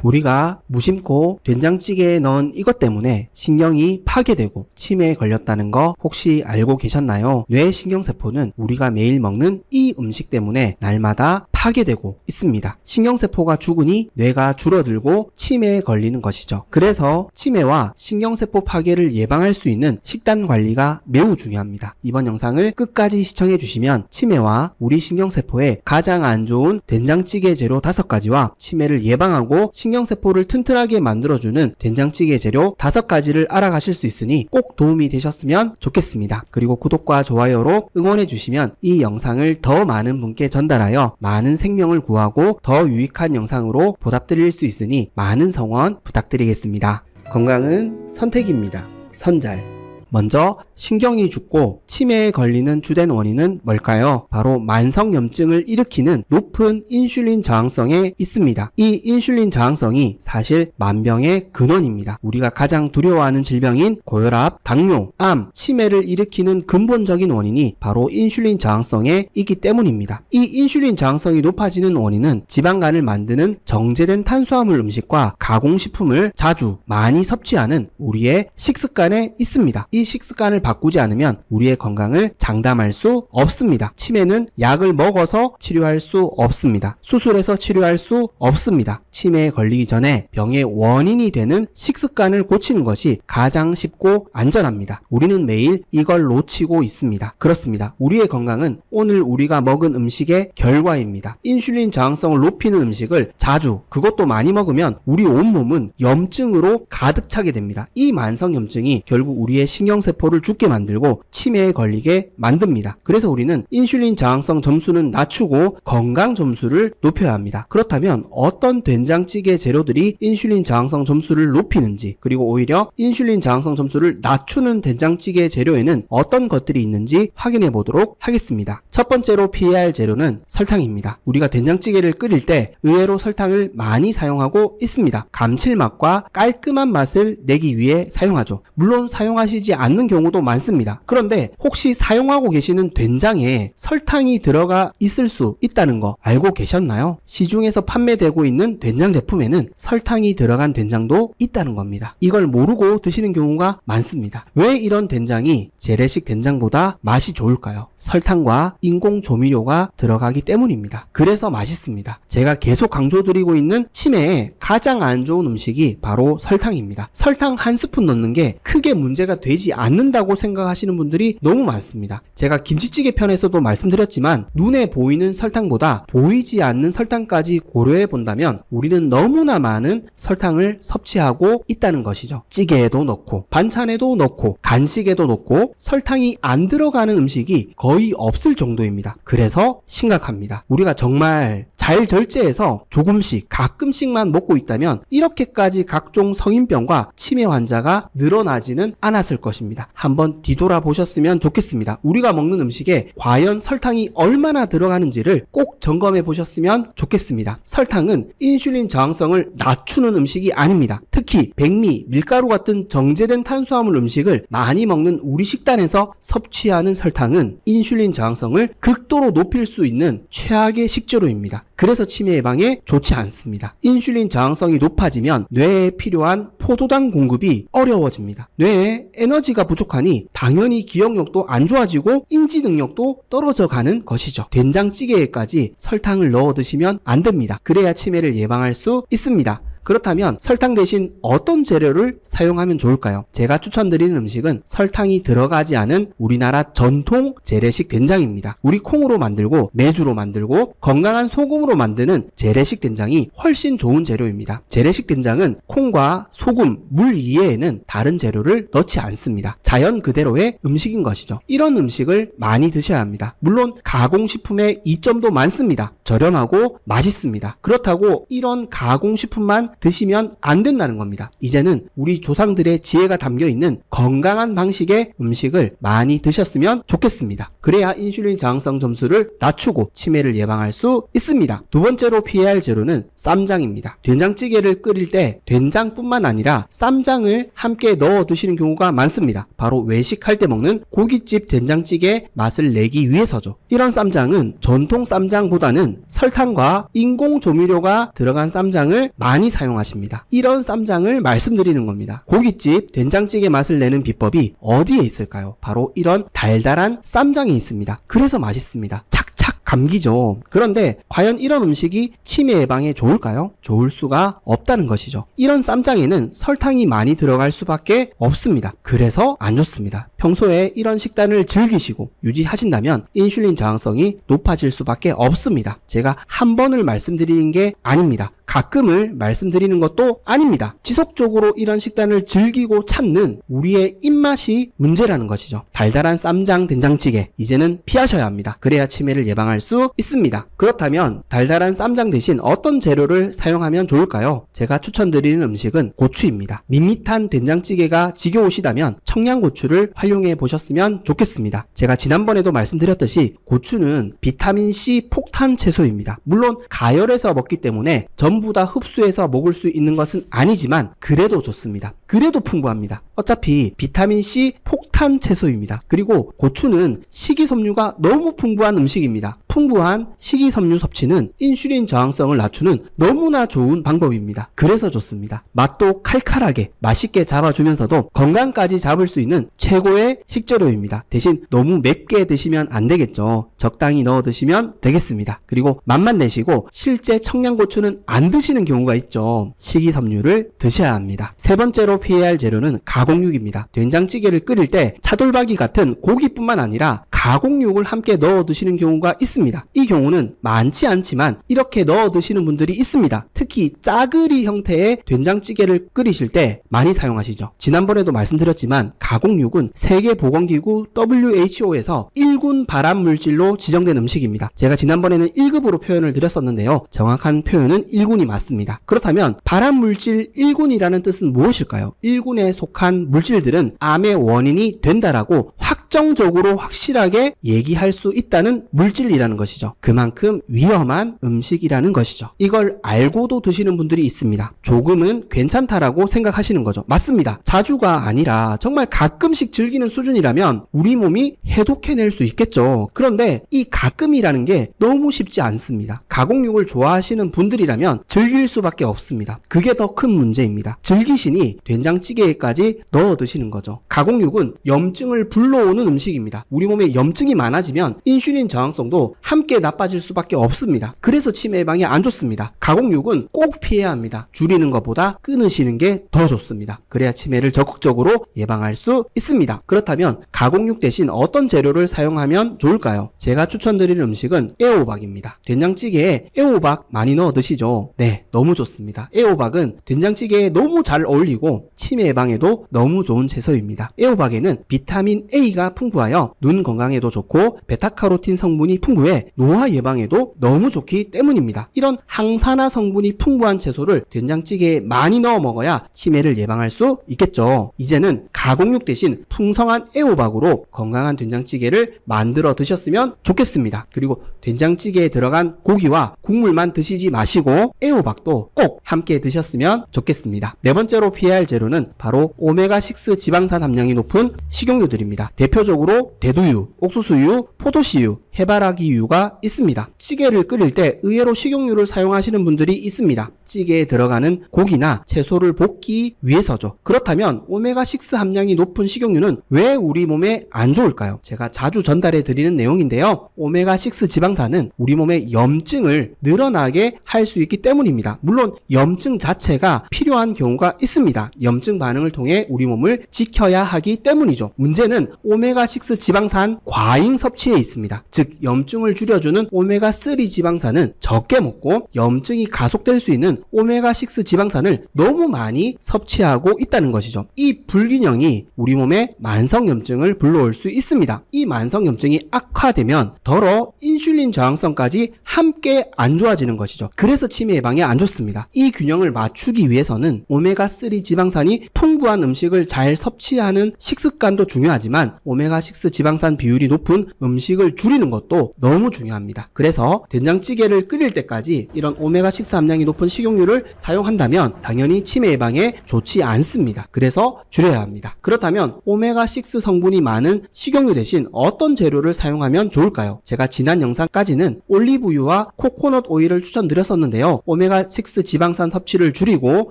우리가 무심코 된장찌개에 넣은 이것 때문에 신경이 파괴되고 치매에 걸렸다는 거 혹시 알고 계셨나요? 뇌 신경세포는 우리가 매일 먹는 이 음식 때문에 날마다 파괴되고 있습니다. 신경세포가 죽으니 뇌가 줄어들고 치매에 걸리는 것이죠. 그래서 치매와 신경세포 파괴를 예방할 수 있는 식단 관리가 매우 중요합니다. 이번 영상을 끝까지 시청해 주시면 치매와 우리 신경세포에 가장 안 좋은 된장찌개 재료 5가지와 치매를 예방하고 신경세포를 튼튼하게 만들어주는 된장찌개 재료 5가지를 알아가실 수 있으니 꼭 도움이 되셨으면 좋겠습니다. 그리고 구독과 좋아요로 응원해 주시면 이 영상을 더 많은 분께 전달하여 많은 생명을 구하고 더 유익한 영상으로 보답드릴 수 있으니 많은 성원 부탁드리겠습니다. 건강은 선택입니다. 선잘. 먼저 신경이 죽고 치매에 걸리는 주된 원인은 뭘까요? 바로 만성염증을 일으키는 높은 인슐린 저항성에 있습니다. 이 인슐린 저항성이 사실 만병의 근원입니다. 우리가 가장 두려워하는 질병인 고혈압, 당뇨, 암, 치매를 일으키는 근본적인 원인이 바로 인슐린 저항성에 있기 때문입니다. 이 인슐린 저항성이 높아지는 원인은 지방간을 만드는 정제된 탄수화물 음식과 가공식품을 자주 많이 섭취하는 우리의 식습관에 있습니다. 이 식습관을 바꾸지 않으면 우리의 건강을 장담할 수 없습니다. 치매는 약을 먹어서 치료할 수 없습니다. 수술해서 치료할 수 없습니다. 치매에 걸리기 전에 병의 원인이 되는 식습관을 고치는 것이 가장 쉽고 안전합니다. 우리는 매일 이걸 놓치고 있습니다. 그렇습니다. 우리의 건강은 오늘 우리가 먹은 음식의 결과입니다. 인슐린 저항성을 높이는 음식을 자주, 그것도 많이 먹으면 우리 온몸은 염증으로 가득 차게 됩니다. 이 만성염증이 결국 우리의 신경세포를 죽게 만들고 치매에 걸리게 만듭니다. 그래서 우리는 인슐린 저항성 점수는 낮추고 건강 점수를 높여야 합니다. 그렇다면 어떤 된장찌개 재료들이 인슐린 저항성 점수를 높이는지, 그리고 오히려 인슐린 저항성 점수를 낮추는 된장찌개 재료에는 어떤 것들이 있는지 확인해 보도록 하겠습니다. 첫 번째로 피해야 할 재료는 설탕입니다. 우리가 된장찌개를 끓일 때 의외로 설탕을 많이 사용하고 있습니다. 감칠맛과 깔끔한 맛을 내기 위해 사용하죠. 물론 사용하시지 않는 경우도 많습니다. 그런데 혹시 사용하고 계시는 된장에 설탕이 들어가 있을 수 있다는 거 알고 계셨나요? 시중에서 판매되고 있는 된장 제품에는 설탕이 들어간 된장도 있다는 겁니다. 이걸 모르고 드시는 경우가 많습니다. 왜 이런 된장이 재래식 된장보다 맛이 좋을까요? 설탕과 인공 조미료가 들어가기 때문입니다. 그래서 맛있습니다. 제가 계속 강조드리고 있는 치매에 가장 안 좋은 음식이 바로 설탕입니다. 설탕 한 스푼 넣는 게 크게 문제가 되지 않는다고 생각하시는 분들이 너무 많습니다. 제가 김치찌개 편에서도 말씀드렸지만 눈에 보이는 설탕보다 보이지 않는 설탕까지 고려해 본다면 우리는 너무나 많은 설탕을 섭취하고 있다는 것이죠. 찌개에도 넣고 반찬에도 넣고 간식에도 넣고 설탕이 안 들어가는 음식이 거의 없을 정도입니다. 그래서 심각합니다. 우리가 정말 잘 절제해서 조금씩 가끔씩만 먹고 있다면 이렇게까지 각종 성인병과 치매 환자가 늘어나지는 않았을 것입니다. 한번 뒤돌아보셨으면 좋겠습니다. 우리가 먹는 음식에 과연 설탕이 얼마나 들어가는지를 꼭 점검해 보셨으면 좋겠습니다. 설탕은 인슐린 저항성을 낮추는 음식이 아닙니다. 특히 백미, 밀가루 같은 정제된 탄수화물 음식을 많이 먹는 우리 식단에서 섭취하는 설탕은 인슐린 저항성을 극도로 높일 수 있는 최악의 식재료입니다. 그래서 치매 예방에 좋지 않습니다. 인슐린 저항성이 높아지면 뇌에 필요한 포도당 공급이 어려워집니다. 뇌에 에너지가 부족하니 당연히 기억력도 안 좋아지고 인지 능력도 떨어져 가는 것이죠. 된장찌개에까지 설탕을 넣어 드시면 안 됩니다. 그래야 치매를 예방할 수 있습니다. 그렇다면 설탕 대신 어떤 재료를 사용하면 좋을까요? 제가 추천드리는 음식은 설탕이 들어가지 않은 우리나라 전통 재래식 된장입니다. 우리 콩으로 만들고 메주로 만들고 건강한 소금으로 만드는 재래식 된장이 훨씬 좋은 재료입니다. 재래식 된장은 콩과 소금, 물 이외에는 다른 재료를 넣지 않습니다. 자연 그대로의 음식인 것이죠. 이런 음식을 많이 드셔야 합니다. 물론 가공식품의 이점도 많습니다. 저렴하고 맛있습니다. 그렇다고 이런 가공식품만 드시면 안 된다는 겁니다. 이제는 우리 조상들의 지혜가 담겨있는 건강한 방식의 음식을 많이 드셨으면 좋겠습니다. 그래야 인슐린 저항성 점수를 낮추고 치매를 예방할 수 있습니다. 두 번째로 피해야 할 재료는 쌈장입니다. 된장찌개를 끓일 때 된장뿐만 아니라 쌈장을 함께 넣어 드시는 경우가 많습니다. 바로 외식할 때 먹는 고깃집 된장찌개 맛을 내기 위해서죠. 이런 쌈장은 전통 쌈장보다는 설탕과 인공 조미료가 들어간 쌈장을 많이 사용하십니다. 이런 쌈장을 말씀드리는 겁니다. 고깃집 된장찌개 맛을 내는 비법이 어디에 있을까요? 바로 이런 달달한 쌈장이 있습니다. 그래서 맛있습니다. 착착 감기죠. 그런데 과연 이런 음식이 치매 예방에 좋을까요? 좋을 수가 없다는 것이죠. 이런 쌈장에는 설탕이 많이 들어갈 수밖에 없습니다. 그래서 안 좋습니다. 평소에 이런 식단을 즐기시고 유지하신다면 인슐린 저항성이 높아질 수밖에 없습니다. 제가 한 번을 말씀드리는 게 아닙니다. 가끔을 말씀드리는 것도 아닙니다. 지속적으로 이런 식단을 즐기고 찾는 우리의 입맛이 문제라는 것이죠. 달달한 쌈장 된장찌개 이제는 피하셔야 합니다. 그래야 치매를 예방할 수 있습니다. 그렇다면 달달한 쌈장 대신 어떤 재료를 사용하면 좋을까요? 제가 추천드리는 음식은 고추입니다. 밋밋한 된장찌개가 지겨우시다면 청양고추를 활용해 보셨으면 좋겠습니다. 제가 지난번에도 말씀드렸듯이 고추는 비타민C 폭탄 채소입니다. 물론 가열해서 먹기 때문에 전부 다 흡수해서 먹을 수 있는 것은 아니지만 그래도 좋습니다. 그래도 풍부합니다. 어차피 비타민C 폭탄 채소입니다. 그리고 고추는 식이섬유가 너무 풍부한 음식입니다. 풍부한 식이섬유 섭취는 인슐린 저항성을 낮추는 너무나 좋은 방법입니다. 그래서 좋습니다. 맛도 칼칼하게 맛있게 잡아주면서도 건강까지 잡을 수 있는 최고의 식재료입니다. 대신 너무 맵게 드시면 안 되겠죠. 적당히 넣어 드시면 되겠습니다. 그리고 맛만 내시고 실제 청양고추는 안 드시는 경우가 있죠. 식이섬유를 드셔야 합니다. 세 번째로 피해야 할 재료는 가공육입니다. 된장찌개를 끓일 때 차돌박이 같은 고기뿐만 아니라 가공육을 함께 넣어 드시는 경우가 있습니다. 이 경우는 많지 않지만 이렇게 넣어 드시는 분들이 있습니다. 특히 짜그리 형태의 된장찌개를 끓이실 때 많이 사용하시죠. 지난번에도 말씀드렸지만 가공육은 세계보건기구 WHO에서 1군 발암물질로 지정된 음식입니다. 제가 지난번에는 1급으로 표현을 드렸었는데요. 정확한 표현은 1군이 맞습니다. 그렇다면 발암물질 1군이라는 뜻은 무엇일까요? 1군에 속한 물질들은 암의 원인이 된다라고 확정적으로 확실하게 얘기할 수 있다는 물질이라는 것이죠. 그만큼 위험한 음식이라는 것이죠. 이걸 알고도 드시는 분들이 있습니다. 조금은 괜찮다라고 생각하시는 거죠. 맞습니다. 자주가 아니라 정말 가끔씩 즐기는 수준이라면 우리 몸이 해독해낼 수 있겠죠. 그런데 이 가끔이라는 게 너무 쉽지 않습니다. 가공육을 좋아하시는 분들이라면 즐길 수밖에 없습니다. 그게 더 큰 문제입니다. 즐기시니 된장찌개에까지 넣어 드시는 거죠. 가공육은 염증을 불러오는 음식입니다. 우리 몸에 염증이 많아지면 인슐린 저항성도 함께 나빠질 수밖에 없습니다. 그래서 치매 예방에 안 좋습니다. 가공육은 꼭 피해야 합니다. 줄이는 것보다 끊으시는 게 더 좋습니다. 그래야 치매를 적극적으로 예방할 수 있습니다. 그렇다면 가공육 대신 어떤 재료를 사용하면 좋을까요? 제가 추천드리는 음식은 애호박입니다. 된장찌개에 애호박 많이 넣어 드시죠? 네, 너무 좋습니다. 애호박은 된장찌개에 너무 잘 어울리고 치매 예방에도 너무 좋은 채소입니다. 애호박에는 비타민 A가 풍부하여 눈 건강에도 좋고 베타카로틴 성분이 풍부해 노화 예방에도 너무 좋기 때문입니다. 이런 항산화 성분이 풍부한 채소를 된장찌개에 많이 넣어 먹어야 치매를 예방할 수 있겠죠. 이제는 가공육 대신 풍성한 애호박으로 건강한 된장찌개를 만들어 드셨으면 좋겠습니다. 그리고 된장찌개에 들어간 고기와 국물만 드시지 마시고 애호박도 꼭 함께 드셨으면 좋겠습니다. 네 번째로 피해야 할 재료는 바로 오메가6 지방산 함량이 높은 식용유들입니다. 대표적으로 대두유, 옥수수유, 포도씨유, 해바라기유가 있습니다. 찌개를 끓일 때 의외로 식용유를 사용하시는 분들이 있습니다. 찌개에 들어가는 고기나 채소를 볶기 위해서죠. 그렇다면 오메가6 함량이 높은 식용유는 왜 우리 몸에 안 좋을까요? 제가 자주 전달해 드리는 내용인데요. 오메가6 지방산은 우리 몸의 염증을 늘어나게 할 수 있기 때문입니다. 물론 염증 자체가 필요한 경우가 있습니다. 염증 반응을 통해 우리 몸을 지켜야 하기 때문이죠. 문제는 오메가6 지방산 과잉 섭취에 있습니다. 즉 염증을 줄여주는 오메가3 지방산은 적게 먹고 염증이 가속될 수 있는 오메가6 지방산을 너무 많이 섭취하고 있다는 것이죠. 이 불균형이 우리 몸에 만성염증을 불러올 수 있습니다. 이 만성염증이 악화되면 더러 인슐린 저항성까지 함께 안 좋아지는 것이죠. 그래서 치매 예방에 안 좋습니다. 이 균형을 맞추기 위해서는 오메가3 지방산이 풍부한 음식을 잘 섭취하는 식습관도 중요하지만 오메가6 지방산 비율이 높은 음식을 줄이는 끓이는 것도 너무 중요합니다. 그래서 된장찌개를 끓일 때까지 이런 오메가6 함량이 높은 식용유를 사용한다면 당연히 치매 예방에 좋지 않습니다. 그래서 줄여야 합니다. 그렇다면 오메가6 성분이 많은 식용유 대신 어떤 재료를 사용하면 좋을까요? 제가 지난 영상까지는 올리브유와 코코넛 오일을 추천드렸었는데요. 오메가6 지방산 섭취를 줄이고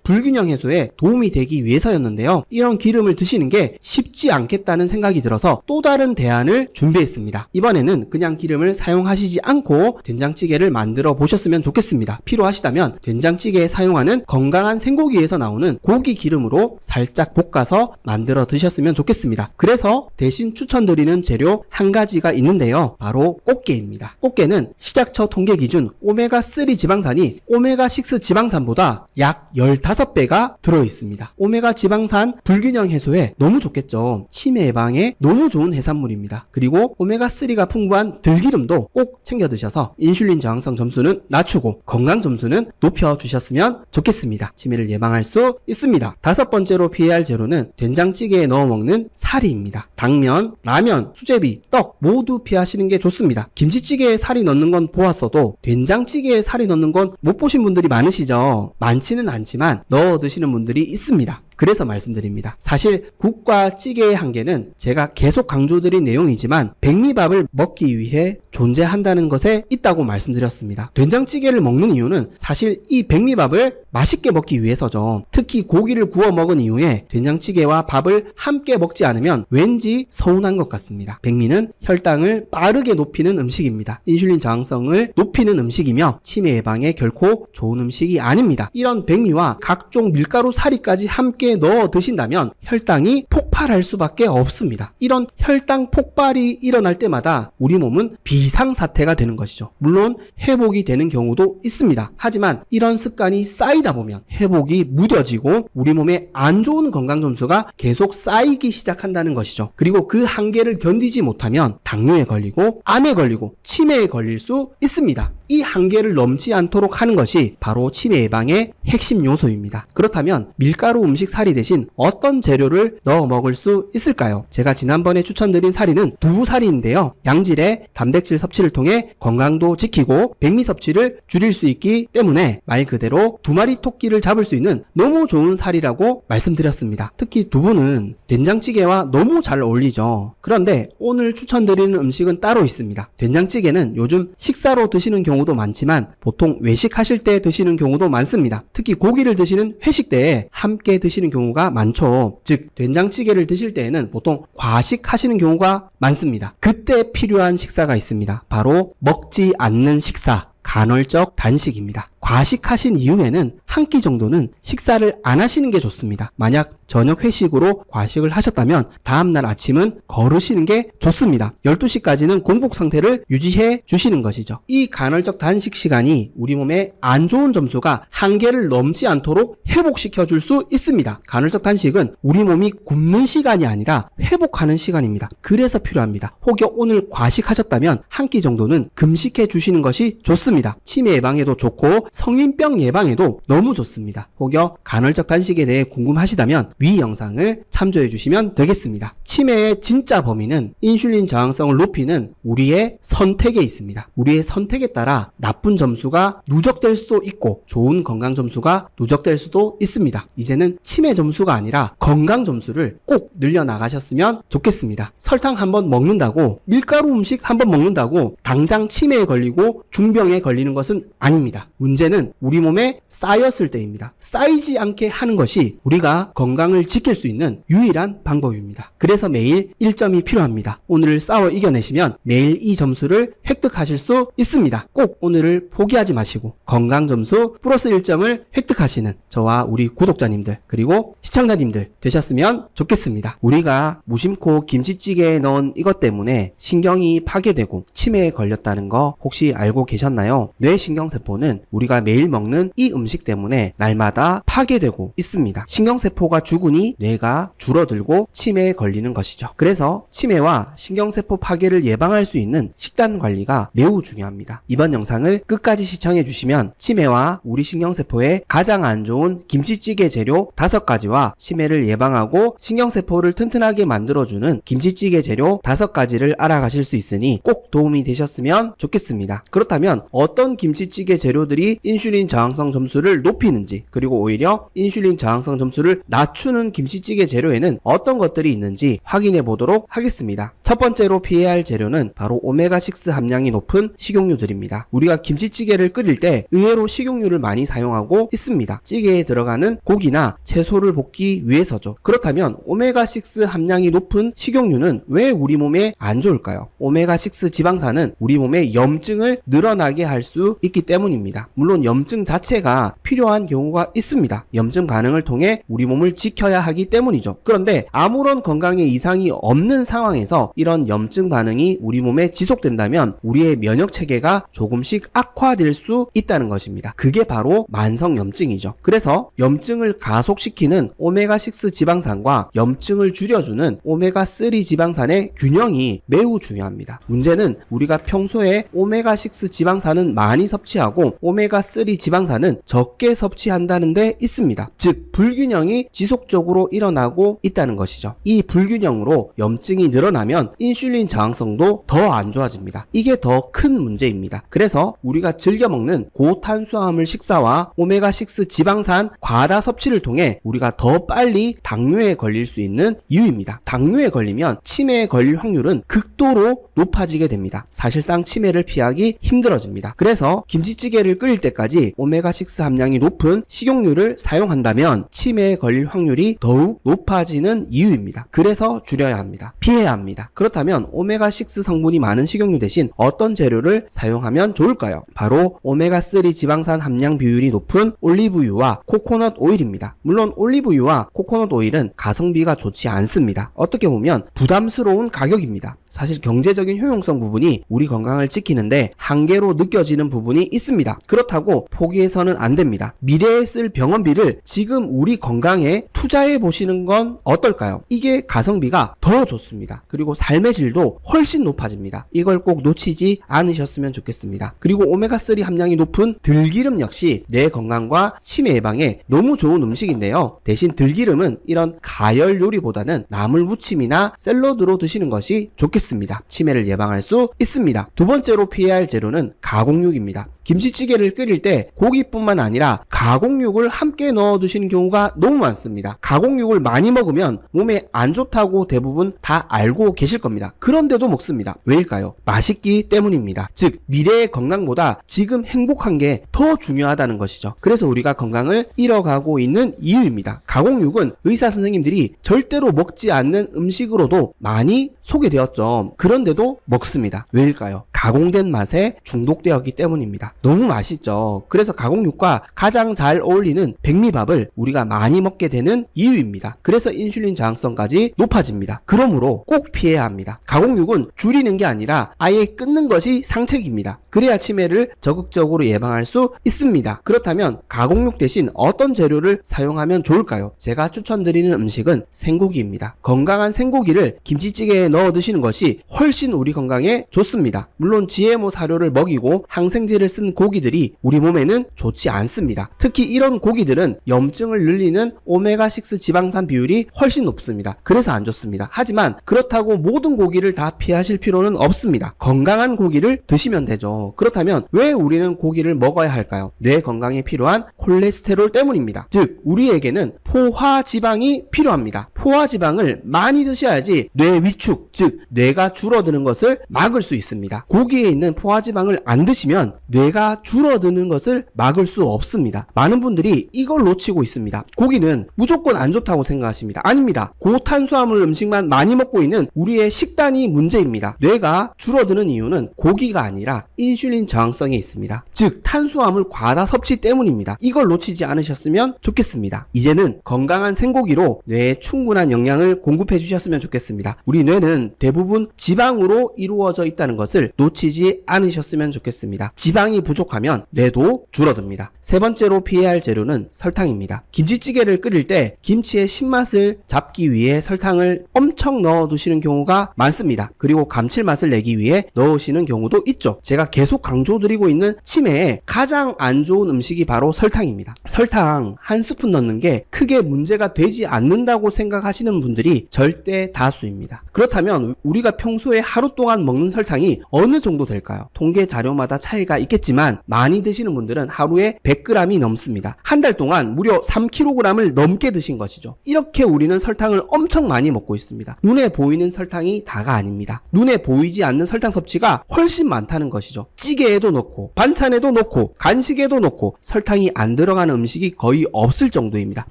불균형 해소에 도움이 되기 위해서였는데요. 이런 기름을 드시는 게 쉽지 않겠다는 생각이 들어서 또 다른 대안을 준비했습니다. 이번에는 그냥 기름을 사용하시지 않고 된장찌개를 만들어 보셨으면 좋겠습니다. 필요하시다면 된장찌개에 사용하는 건강한 생고기에서 나오는 고기 기름으로 살짝 볶아서 만들어 드셨으면 좋겠습니다. 그래서 대신 추천드리는 재료 한 가지가 있는데요. 바로 꽃게입니다. 꽃게는 식약처 통계 기준 오메가3 지방산이 오메가6 지방산보다 약 15배가 들어있습니다. 오메가 지방산 불균형 해소에 너무 좋겠죠. 치매 예방에 너무 좋은 해산물입니다. 그리고 오메가3가 풍부한 들기름도 꼭 챙겨 드셔서 인슐린 저항성 점수는 낮추고 건강 점수는 높여 주셨으면 좋겠습니다. 치매를 예방할 수 있습니다. 다섯 번째로 피해야 할 재료는 된장찌개에 넣어 먹는 사리입니다. 당면, 라면, 수제비, 떡 모두 피하시는 게 좋습니다. 김치찌개에 사리 넣는 건 보았어도 된장찌개에 사리 넣는 건 못 보신 분들이 많으시죠? 많지는 않지만 넣어 드시는 분들이 있습니다. 그래서 말씀드립니다. 사실 국과 찌개의 한계는 제가 계속 강조드린 내용이지만 백미밥을 먹기 위해 존재한다는 것에 있다고 말씀드렸습니다. 된장찌개를 먹는 이유는 사실 이 백미밥을 맛있게 먹기 위해서죠. 특히 고기를 구워 먹은 이후에 된장찌개와 밥을 함께 먹지 않으면 왠지 서운한 것 같습니다. 백미는 혈당을 빠르게 높이는 음식입니다. 인슐린 저항성을 높이는 음식이며 치매 예방에 결코 좋은 음식이 아닙니다. 이런 백미와 각종 밀가루 사리까지 함께 넣어 드신다면 혈당이 폭발할 수밖에 없습니다. 이런 혈당 폭발이 일어날 때마다 우리 몸은 비상사태가 되는 것이죠. 물론 회복이 되는 경우도 있습니다. 하지만 이런 습관이 쌓이다 보면 회복이 무뎌지고 우리 몸에 안 좋은 건강 점수가 계속 쌓이기 시작한다는 것이죠. 그리고 그 한계를 견디지 못하면 당뇨에 걸리고 암에 걸리고 치매에 걸릴 수 있습니다. 이 한계를 넘지 않도록 하는 것이 바로 치매 예방의 핵심 요소입니다. 그렇다면 밀가루 음식 사리 대신 어떤 재료를 넣어 먹을 수 있을까요? 제가 지난번에 추천드린 사리는 두부사리인데요. 양질의 단백질 섭취를 통해 건강도 지키고 백미 섭취를 줄일 수 있기 때문에 말 그대로 두 마리 토끼를 잡을 수 있는 너무 좋은 사리라고 말씀드렸습니다. 특히 두부는 된장찌개와 너무 잘 어울리죠. 그런데 오늘 추천드리는 음식은 따로 있습니다. 된장찌개는 요즘 식사로 드시는 경우도 많지만 보통 외식하실 때 드시는 경우도 많습니다. 특히 고기를 드시는 회식 때에 함께 드시는 경우가 많죠. 즉 된장찌개를 드실 때에는 보통 과식하시는 경우가 많습니다. 그때 필요한 식사가 있습니다. 바로 먹지 않는 식사, 간헐적 단식입니다. 과식하신 이후에는 한 끼 정도는 식사를 안 하시는 게 좋습니다. 만약 저녁 회식으로 과식을 하셨다면 다음날 아침은 거르시는 게 좋습니다. 12시까지는 공복 상태를 유지해 주시는 것이죠. 이 간헐적 단식 시간이 우리 몸에 안 좋은 점수가 한계를 넘지 않도록 회복시켜 줄 수 있습니다. 간헐적 단식은 우리 몸이 굶는 시간이 아니라 회복하는 시간입니다. 그래서 필요합니다. 혹여 오늘 과식하셨다면 한 끼 정도는 금식해 주시는 것이 좋습니다. 치매 예방에도 좋고 성인병 예방에도 너무 좋습니다. 혹여 간헐적 단식에 대해 궁금하시다면 위 영상을 참조해 주시면 되겠습니다. 치매의 진짜 범위는 인슐린 저항성을 높이는 우리의 선택에 있습니다. 우리의 선택에 따라 나쁜 점수가 누적될 수도 있고 좋은 건강 점수가 누적될 수도 있습니다. 이제는 치매 점수가 아니라 건강 점수를 꼭 늘려나가셨으면 좋겠습니다. 설탕 한번 먹는다고 밀가루 음식 한번 먹는다고 당장 치매에 걸리고 중병에 걸리는 것은 아닙니다. 문제는 우리 몸에 쌓였을 때입니다. 쌓이지 않게 하는 것이 우리가 건강을 지킬 수 있는 유일한 방법입니다. 그래서 매일 1점이 필요합니다. 오늘을 싸워 이겨내시면 매일 이 점수를 획득하실 수 있습니다. 꼭 오늘을 포기하지 마시고 건강 점수 플러스 1점을 획득하시는 저와 우리 구독자님들 그리고 시청자님들 되셨으면 좋겠습니다. 우리가 무심코 김치찌개에 넣은 이것 때문에 신경이 파괴되고 치매에 걸렸다는 거 혹시 알고 계셨나요? 뇌신경세포는 우리가 우리가 매일 먹는 이 음식 때문에 날마다 파괴되고 있습니다. 신경세포가 죽으니 뇌가 줄어들고 치매에 걸리는 것이죠. 그래서 치매와 신경세포 파괴를 예방할 수 있는 식단 관리가 매우 중요합니다. 이번 영상을 끝까지 시청해 주시면 치매와 우리 신경세포에 가장 안 좋은 김치찌개 재료 5가지와 치매를 예방하고 신경세포를 튼튼하게 만들어주는 김치찌개 재료 5가지를 알아가실 수 있으니 꼭 도움이 되셨으면 좋겠습니다. 그렇다면 어떤 김치찌개 재료들이 인슐린 저항성 점수를 높이는지, 그리고 오히려 인슐린 저항성 점수를 낮추는 김치찌개 재료에는 어떤 것들이 있는지 확인해 보도록 하겠습니다. 첫 번째로 피해야 할 재료는 바로 오메가6 함량이 높은 식용유들입니다. 우리가 김치찌개를 끓일 때 의외로 식용유를 많이 사용하고 있습니다. 찌개에 들어가는 고기나 채소를 볶기 위해서죠. 그렇다면 오메가6 함량이 높은 식용유는 왜 우리 몸에 안 좋을까요? 오메가6 지방산은 우리 몸에 염증을 늘어나게 할 수 있기 때문입니다. 물론 염증 자체가 필요한 경우가 있습니다. 염증 반응을 통해 우리 몸을 지켜야 하기 때문이죠. 그런데 아무런 건강에 이상이 없는 상황에서 이런 염증 반응이 우리 몸에 지속된다면 우리의 면역 체계가 조금씩 악화될 수 있다는 것입니다. 그게 바로 만성염증이죠. 그래서 염증을 가속시키는 오메가6 지방산과 염증을 줄여주는 오메가3 지방산의 균형이 매우 중요합니다. 문제는 우리가 평소에 오메가6 지방산은 많이 섭취하고 오메가3 지방산은 적게 섭취한다는 데 있습니다. 즉 불균형이 지속적으로 일어나고 있다는 것이죠. 이 불균형으로 염증이 늘어나면 인슐린 저항성도 더 안 좋아집니다. 이게 더 큰 문제입니다. 그래서 우리가 즐겨 먹는 고탄수화물 식사와 오메가6 지방산 과다 섭취를 통해 우리가 더 빨리 당뇨에 걸릴 수 있는 이유입니다. 당뇨에 걸리면 치매에 걸릴 확률은 극도로 높아지게 됩니다. 사실상 치매를 피하기 힘들어집니다. 그래서 김치찌개를 끓일 때까지 오메가6 함량이 높은 식용유를 사용한다면 치매에 걸릴 확률이 더욱 높아지는 이유입니다. 그래서 줄여야 합니다. 피해야 합니다. 그렇다면 오메가6 성분이 많은 식용유 대신 어떤 재료를 사용하면 좋을까요? 바로 오메가3 지방산 함량 비율이 높은 올리브유와 코코넛 오일입니다. 물론 올리브유와 코코넛 오일은 가성비가 좋지 않습니다. 어떻게 보면 부담스러운 가격입니다. 사실 경제적인 효용성 부분이 우리 건강을 지키는데 한계로 느껴지는 부분이 있습니다. 그렇다고 포기해서는 안 됩니다. 미래에 쓸 병원비를 지금 우리 건강에 투자해 보시는 건 어떨까요? 이게 가성비가 더 좋습니다. 그리고 삶의 질도 훨씬 높아집니다. 이걸 꼭 놓치지 않으셨으면 좋겠습니다. 그리고 오메가3 함량이 높은 들기름 역시 뇌 건강과 치매 예방에 너무 좋은 음식인데요. 대신 들기름은 이런 가열 요리보다는 나물 무침이나 샐러드로 드시는 것이 좋겠습니다. 치매를 예방할 수 있습니다. 두 번째로 피해야 할 재료는 가공육입니다. 김치찌개를 끓일 때 고기뿐만 아니라 가공육을 함께 넣어 드시는 경우가 너무 많습니다. 가공육을 많이 먹으면 몸에 안 좋다고 대부분 다 알고 계실 겁니다. 그런데도 먹습니다. 왜일까요? 맛있기 때문입니다. 즉 미래의 건강보다 지금 행복한 게 더 중요하다는 것이죠. 그래서 우리가 건강을 잃어가고 있는 이유입니다. 가공육은 의사 선생님들이 절대로 먹지 않는 음식으로도 많이 소개되었죠. 그런데도 먹습니다. 왜일까요? 가공된 맛에 중독되었기 때문입니다. 너무 맛있죠. 그래서 가공육과 가장 잘 어울리는 백미밥을 우리가 많이 먹게 되는 이유입니다. 그래서 인슐린 저항성까지 높아집니다. 그러므로 꼭 피해야 합니다. 가공육은 줄이는 게 아니라 아예 끊는 것이 상책입니다. 그래야 치매를 적극적으로 예방할 수 있습니다. 그렇다면 가공육 대신 어떤 재료를 사용하면 좋을까요? 제가 추천드리는 음식은 생고기입니다. 건강한 생고기를 김치찌개에 넣어 드시는 것이 훨씬 우리 건강에 좋습니다. 물론 GMO 사료를 먹이고 항생제를 쓴 고기들이 우리 몸에는 좋지 않습니다. 특히 이런 고기들은 염증을 늘리는 오메가6 지방산 비율이 훨씬 높습니다. 그래서 안 좋습니다. 하지만 그렇다고 모든 고기를 다 피하실 필요는 없습니다. 건강한 고기를 드시면 되죠. 그렇다면 왜 우리는 고기를 먹어야 할까요? 뇌 건강에 필요한 콜레스테롤 때문입니다. 즉 우리에게는 포화지방이 필요합니다. 포화지방을 많이 드셔야지 뇌 위축, 즉 뇌가 줄어드는 것을 막을 수 있습니다. 고기에 있는 포화지방을 안 드시면 뇌가 줄어드는 것을 막을 수 없습니다. 많은 분들이 이걸 놓치고 있습니다. 고기는 무조건 안 좋다고 생각하십니다. 아닙니다. 고탄수화물 음식만 많이 먹고 있는 우리의 식단이 문제입니다. 뇌가 줄어드는 이유는 고기가 아니라 인슐린 저항성에 있습니다. 즉 탄수화물 과다 섭취 때문입니다. 이걸 놓치지 않으셨으면 좋겠습니다. 이제는 건강한 생고기로 뇌에 충분한 영양을 공급해 주셨으면 좋겠습니다. 우리 뇌는 대부분 지방으로 이루어져 있다는 것을 놓치지 않으셨으면 좋겠습니다. 지방이 부족하면 뇌도 줄어듭니다. 세 번째로 피해야 할 재료는 설탕입니다. 김치찌개를 끓일 때 김치의 신맛을 잡기 위해 설탕을 엄청 넣어 두시는 경우가 많습니다. 그리고 감칠맛을 내기 위해 넣으시는 경우도 있죠. 제가 계속 강조드리고 있는 치매에 가장 안 좋은 음식이 바로 설탕입니다. 설탕 한 스푼 넣는 게 크게 문제가 되지 않는다고 생각하시는 분들이 절대 다수입니다. 그렇다면 우리가 평소에 하루 동안 먹는 설탕이 어느 정도 될까요? 통계 자료마다 차이가 있겠지만 많이 드시는 분들은 하루에 100g이 넘습니다. 한 달 동안 무려 3kg을 넘게 드신 것이죠. 이렇게 우리는 설탕을 엄청 많이 먹고 있습니다. 눈에 보이는 설탕이 다가 아닙니다. 눈에 보이지 않는 설탕 섭취가 훨씬 많다는 것이죠. 찌개에도 넣고 반찬에도 넣고 간식에도 넣고 설탕이 안 들어가는 음식이 거의 없을 정도입니다.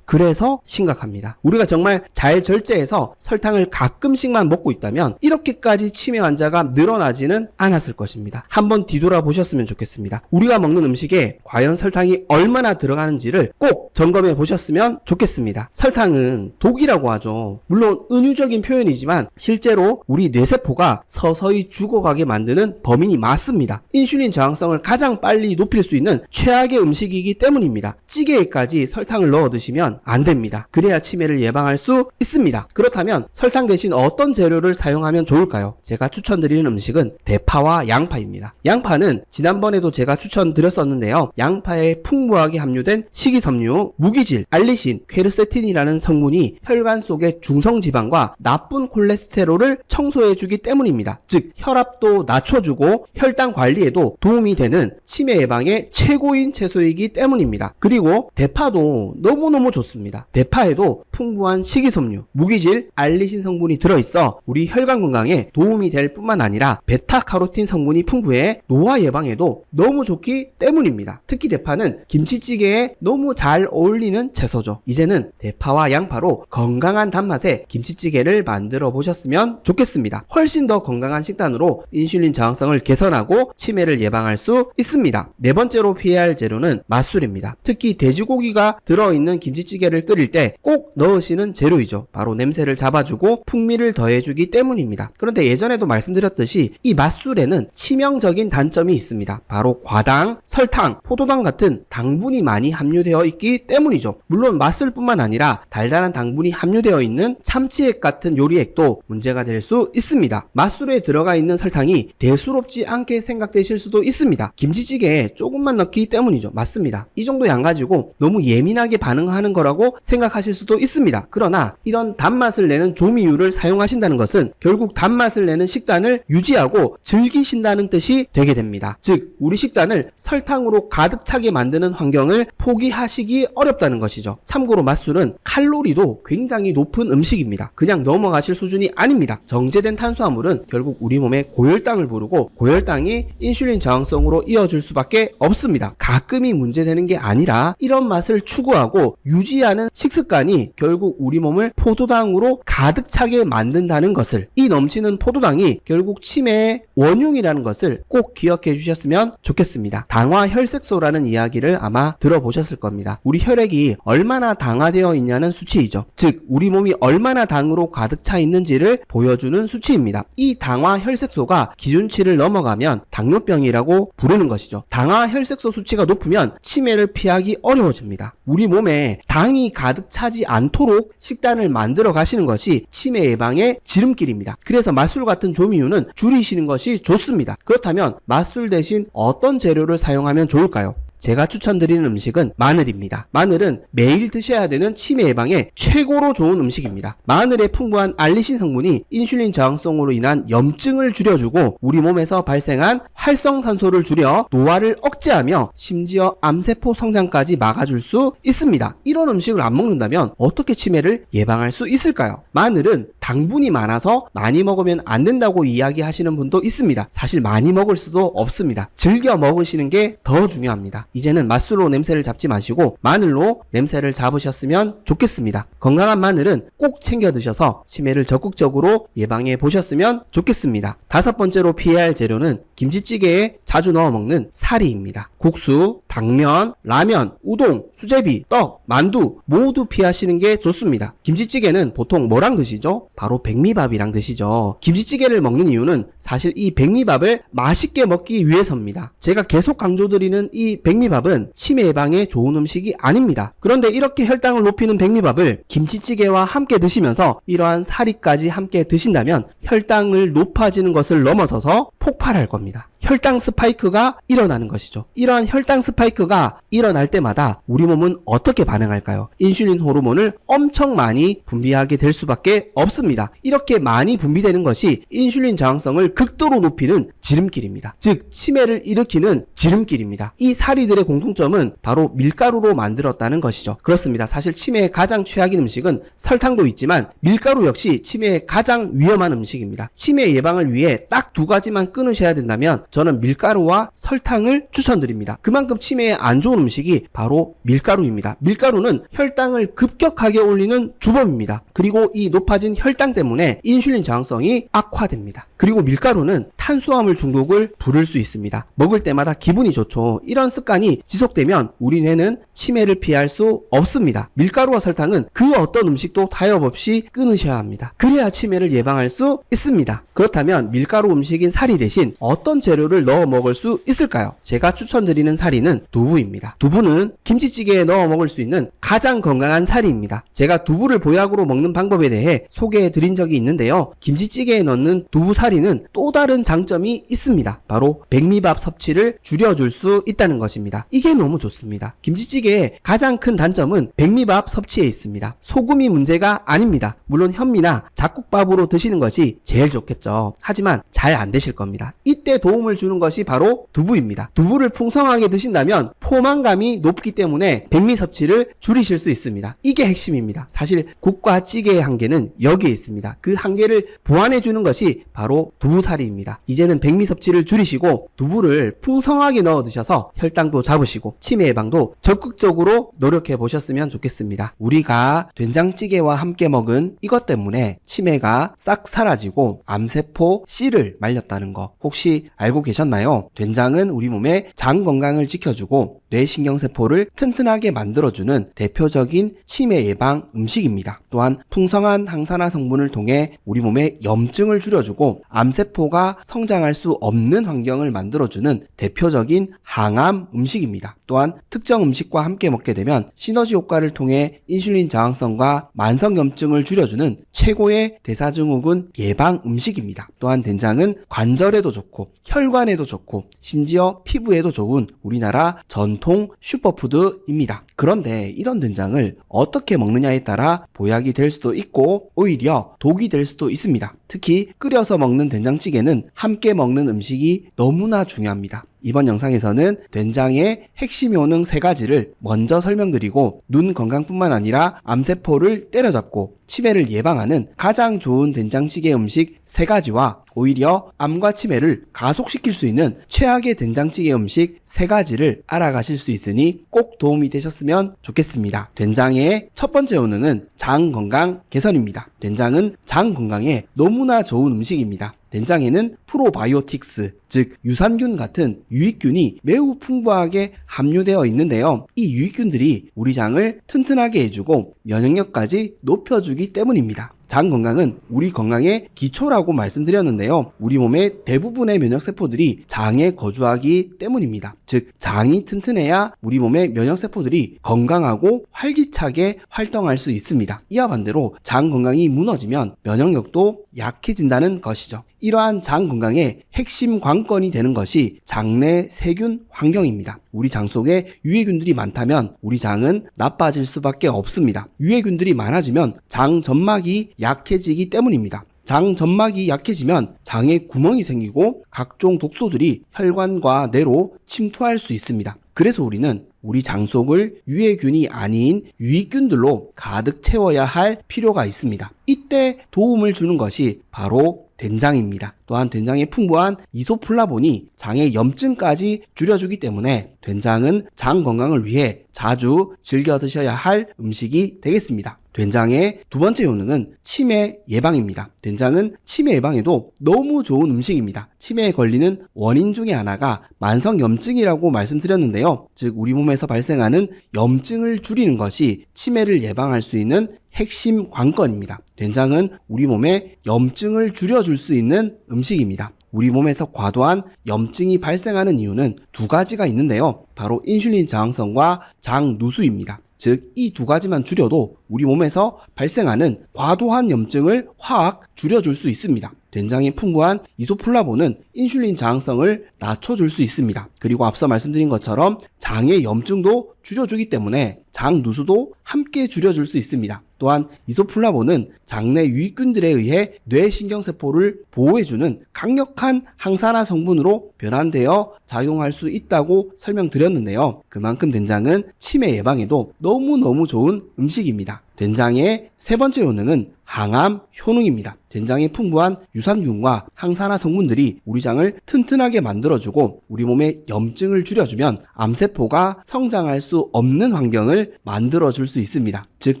그래서 심각합니다. 우리가 정말 잘 절제해서 설탕을 가끔씩만 먹고 있다면 이렇게까지 치매 환자가 늘어나지는 않았을 것입니다. 한번 뒤돌아보셨으면 좋겠습니다. 우리가 먹는 음식에 과연 설탕이 얼마나 들어가는지를 꼭 점검해 보셨으면 좋겠습니다. 설탕은 독이라고 하죠. 물론 은유적인 표현이지만 실제로 우리 뇌세포가 서서히 죽어가게 만드는 범인이 맞습니다. 인슐린 저항성을 가장 빨리 높일 수 있는 최악의 음식이기 때문입니다. 찌개에까지 설탕을 넣어 드시면 안 됩니다. 그래야 치매를 예방할 수 있습니다. 그렇다면 설탕 대신 어떤 재료를 사용하면 좋을까요? 제가 추천드리는 음식은 대파와 양파입니다. 양파는 지난번에도 제가 추천드렸었는데요. 양파에 풍부하게 함유된 식이섬유, 무기질, 알리신, 퀘르세틴이라는 성분이 혈관 속의 중성지방과 나쁜 콜레스테롤을 청소해주기 때문입니다. 즉 혈압도 낮춰주고 혈당 관리에도 도움이 되는 치매 예방의 최고인 채소이기 때문입니다. 그리고 대파도 너무너무 좋습니다. 대파에도 풍부한 식이섬유, 무기질, 알리신 성분이 들어있어 우리 혈관 건강에 도움이 될 뿐만 아니라 베타카로틴 성분이 풍부해 노화 예방에도 너무 좋기 때문입니다. 특히 대파는 김치찌개에 너무 잘 어울리는 채소죠. 이제는 대파와 양파로 건강한 단맛의 김치찌개를 만들어 보셨으면 좋겠습니다. 훨씬 더 건강한 식단으로 인슐린 저항성을 개선하고 치매를 예방할 수 있습니다. 네 번째로 피해야 할 재료는 맛술입니다. 특히 돼지고기가 들어있는 김치찌개를 끓일 때 꼭 넣으시는 재료이죠. 바로 냄새를 잡아주고 풍미를 더해주기 때문입니다. 그런데 예전에도 말씀드렸듯이 이 맛술에는 치명적인 단점이 있습니다. 바로 과당, 설탕, 포도당 같은 당분이 많이 함유되어 있기 때문이죠. 물론 맛술뿐만 아니라 달달한 당분이 함유되어 있는 참치액 같은 요리액도 문제가 될 수 있습니다. 맛술에 들어가 있는 설탕이 대수롭지 않게 생각되실 수도 있습니다. 김치찌개에 조금만 넣기 때문이죠. 맞습니다. 이 정도 양 가지고 너무 예민하게 반응하는 거라고 생각하실 수도 있습니다. 그러나 이런 단맛을 내는 조미유를 사용하신다는 것은 결국 단맛을 내는 식단을 유지하고 즐기신다는 뜻이 되게 됩니다. 즉 우리 식단을 설탕으로 가득 차게 만드는 환경을 포기하시기 어렵다는 것이죠. 참고로 맛술은 칼로리도 굉장히 높은 음식입니다. 그냥 넘어가실 수준이 아닙니다. 정제된 탄수화물은 결국 우리 몸에 고혈당을 부르고 고혈당이 인슐린 저항성으로 이어질 수밖에 없습니다. 가끔이 문제되는 게 아니라 이런 맛을 추구하고 유지하는 식습관이 결국 우리 몸을 포도당으로 가득 차게 만든다는 것을, 이 넘치는 포도당이 결국 치매의 원흉이라는 것을 꼭 기억해 주셨으면 좋겠습니다. 당화혈색소라는 이야기를 아마 들어보셨을 겁니다. 우리 혈액이 얼마나 당화되어 있냐는 수치이죠. 즉 우리 몸이 얼마나 당으로 가득 차 있는지를 보여주는 수치입니다. 이 당화혈색소가 기준치를 넘어가면 당뇨병이라고 부르는 것이죠. 당화혈색소 수치가 높으면 치매를 피하기 어려워집니다. 우리 몸에 당이 가득 차지 않도록 식단을 만들어 가시는 것이 치매 예방의 지름길입니다. 그래서 맛술 같은 조미유는 줄이시는 것이 좋습니다. 그렇다면 맛술 대신 어떤 재료를 사용하면 좋을까요? 제가 추천드리는 음식은 마늘입니다. 마늘은 매일 드셔야 되는 치매 예방에 최고로 좋은 음식입니다. 마늘의 풍부한 알리신 성분이 인슐린 저항성으로 인한 염증을 줄여주고 우리 몸에서 발생한 활성산소를 줄여 노화를 억제하며 심지어 암세포 성장까지 막아줄 수 있습니다. 이런 음식을 안 먹는다면 어떻게 치매를 예방할 수 있을까요? 마늘은 당분이 많아서 많이 먹으면 안 된다고 이야기하시는 분도 있습니다. 사실 많이 먹을 수도 없습니다. 즐겨 먹으시는 게 더 중요합니다. 이제는 맛술로 냄새를 잡지 마시고 마늘로 냄새를 잡으셨으면 좋겠습니다. 건강한 마늘은 꼭 챙겨 드셔서 치매를 적극적으로 예방해 보셨으면 좋겠습니다. 다섯 번째로 피해야 할 재료는 김치찌개에 자주 넣어 먹는 사리입니다. 국수, 당면, 라면, 우동, 수제비, 떡, 만두 모두 피하시는 게 좋습니다. 김치찌개는 보통 뭐랑 드시죠? 바로 백미밥이랑 드시죠. 김치찌개를 먹는 이유는 사실 이 백미밥을 맛있게 먹기 위해서입니다. 제가 계속 강조드리는 이 백미밥은 치매 예방에 좋은 음식이 아닙니다. 그런데 이렇게 혈당을 높이는 백미밥을 김치찌개와 함께 드시면서 이러한 사리까지 함께 드신다면 혈당을 높아지는 것을 넘어서서 폭발할 겁니다. 혈당 스파이크가 일어나는 것이죠. 이러한 혈당 스파이크가 일어날 때마다 우리 몸은 어떻게 반응할까요? 인슐린 호르몬을 엄청 많이 분비하게 될 수밖에 없습니다. 이렇게 많이 분비되는 것이 인슐린 저항성을 극도로 높이는 지름길입니다. 즉 치매를 일으키는 지름길입니다. 이 사리들의 공통점은 바로 밀가루로 만들었다는 것이죠. 그렇습니다. 사실 치매의 가장 최악인 음식은 설탕도 있지만 밀가루 역시 치매의 가장 위험한 음식입니다. 치매 예방을 위해 딱 두 가지만 끊으셔야 된다면 저는 밀가루와 설탕을 추천드립니다. 그만큼 치매에 안 좋은 음식이 바로 밀가루입니다. 밀가루는 혈당을 급격하게 올리는 주범입니다. 그리고 이 높아진 혈당 때문에 인슐린 저항성이 악화됩니다. 그리고 밀가루는 탄수화물 중독을 부를 수 있습니다. 먹을 때마다 기분이 좋죠. 이런 습관이 지속되면 우리 뇌는 치매를 피할 수 없습니다. 밀가루와 설탕은 그 어떤 음식도 타협 없이 끊으셔야 합니다. 그래야 치매를 예방할 수 있습니다. 그렇다면 밀가루 음식인 사리 대신 어떤 재료를 넣어 먹을 수 있을까요? 제가 추천드리는 사리는 두부입니다. 두부는 김치찌개에 넣어 먹을 수 있는 가장 건강한 사리입니다. 제가 두부를 보약으로 먹는 방법에 대해 소개해 드린 적이 있는데요. 김치찌개에 넣는 두부 사리는 또 다른 장점이 있습니다. 바로 백미밥 섭취를 줄여줄 수 있다는 것입니다. 이게 너무 좋습니다. 김치찌개의 가장 큰 단점은 백미밥 섭취에 있습니다. 소금이 문제가 아닙니다. 물론 현미나 잡곡밥으로 드시는 것이 제일 좋겠죠. 하지만 잘 안 되실 겁니다. 이때 도움을 주는 것이 바로 두부입니다. 두부를 풍성하게 드신다면 포만감이 높기 때문에 백미 섭취를 줄이실 수 있습니다. 이게 핵심입니다. 사실 국과 찌개의 한계는 여기에 있습니다. 그 한계를 보완해 주는 것이 바로 두부사리입니다. 이제는 백미 섭취를 줄이시고 두부를 풍성하게 넣어 드셔서 혈당도 잡으시고 치매 예방도 적극적으로 노력해 보셨으면 좋겠습니다. 우리가 된장찌개와 함께 먹은 이것 때문에 치매가 싹 사라지고 암세포 C를 말렸다는 거 혹시 알고 계셨나요? 된장은 우리 몸의 장 건강을 지켜주고 뇌신경세포를 튼튼하게 만들어주는 대표적인 치매 예방 음식입니다. 또한 풍성한 항산화 성분을 통해 우리 몸의 염증을 줄여주고 암세포가 성장할 수 없는 환경을 만들어주는 대표적인 항암 음식입니다. 또한 특정 음식과 함께 먹게 되면 시너지 효과를 통해 인슐린 저항성과 만성염증을 줄여주는 최고의 대사증후군 예방 음식입니다. 또한 된장은 관절에도 좋고 혈관에도 좋고 심지어 피부에도 좋은 우리나라 전통 슈퍼푸드입니다. 그런데 이런 된장을 어떻게 먹느냐에 따라 보약이 될 수도 있고 오히려 독이 될 수도 있습니다. 특히 끓여서 먹는 된장찌개는 함께 먹는 음식이 너무나 중요합니다. 이번 영상에서는 된장의 핵심 효능 3가지를 먼저 설명드리고 눈 건강뿐만 아니라 암세포를 때려잡고 치매를 예방하는 가장 좋은 된장찌개 음식 3가지와 오히려 암과 치매를 가속시킬 수 있는 최악의 된장찌개 음식 3가지를 알아가실 수 있으니 꼭 도움이 되셨으면 좋겠습니다. 된장의 첫 번째 효능은 장 건강 개선입니다. 된장은 장 건강에 너무나 좋은 음식입니다. 된장에는 프로바이오틱스, 즉 유산균 같은 유익균이 매우 풍부하게 함유되어 있는데요. 이 유익균들이 우리 장을 튼튼하게 해주고 면역력까지 높여주기 때문입니다. 장 건강은 우리 건강의 기초라고 말씀드렸는데요. 우리 몸의 대부분의 면역세포들이 장에 거주하기 때문입니다. 즉 장이 튼튼해야 우리 몸의 면역세포들이 건강하고 활기차게 활동할 수 있습니다. 이와 반대로 장 건강이 무너지면 면역력도 약해진다는 것이죠. 이러한 장 건강의 핵심 관건이 되는 것이 장내 세균 환경입니다. 우리 장 속에 유해균들이 많다면 우리 장은 나빠질 수밖에 없습니다. 유해균들이 많아지면 장 점막이 약해지기 때문입니다. 장 점막이 약해지면 장에 구멍이 생기고 각종 독소들이 혈관과 뇌로 침투할 수 있습니다. 그래서 우리는 우리 장 속을 유해균이 아닌 유익균들로 가득 채워야 할 필요가 있습니다. 이때 이때 도움을 주는 것이 바로 된장입니다. 또한 된장의 풍부한 이소플라본이 장의 염증까지 줄여주기 때문에 된장은 장 건강을 위해 자주 즐겨 드셔야 할 음식이 되겠습니다. 된장의 두 번째 효능은 치매 예방입니다. 된장은 치매 예방에도 너무 좋은 음식입니다. 치매에 걸리는 원인 중에 하나가 만성염증이라고 말씀드렸는데요. 즉 우리 몸에서 발생하는 염증을 줄이는 것이 치매를 예방할 수 있는 핵심 관건입니다. 된장은 우리 몸에 염증을 줄여줄 수 있는 음식입니다. 우리 몸에서 과도한 염증이 발생하는 이유는 두 가지가 있는데요. 바로 인슐린 저항성과 장 누수입니다. 즉 이 두 가지만 줄여도 우리 몸에서 발생하는 과도한 염증을 확 줄여줄 수 있습니다. 된장의 풍부한 이소플라본은 인슐린 저항성을 낮춰줄 수 있습니다. 그리고 앞서 말씀드린 것처럼 장의 염증도 줄여주기 때문에 장 누수도 함께 줄여줄 수 있습니다. 또한 이소플라본은 장내 유익균들에 의해 뇌신경세포를 보호해주는 강력한 항산화 성분으로 변환되어 작용할 수 있다고 설명드렸는데요. 그만큼 된장은 치매 예방에도 너무너무 좋은 음식입니다. 된장의 세 번째 효능은 항암 효능입니다. 된장의 풍부한 유산균과 항산화 성분들이 우리 장을 튼튼하게 만들어주고 우리 몸의 염증을 줄여주면 암세포가 성장할 수 없는 환경을 만들어줄 수 있습니다. 즉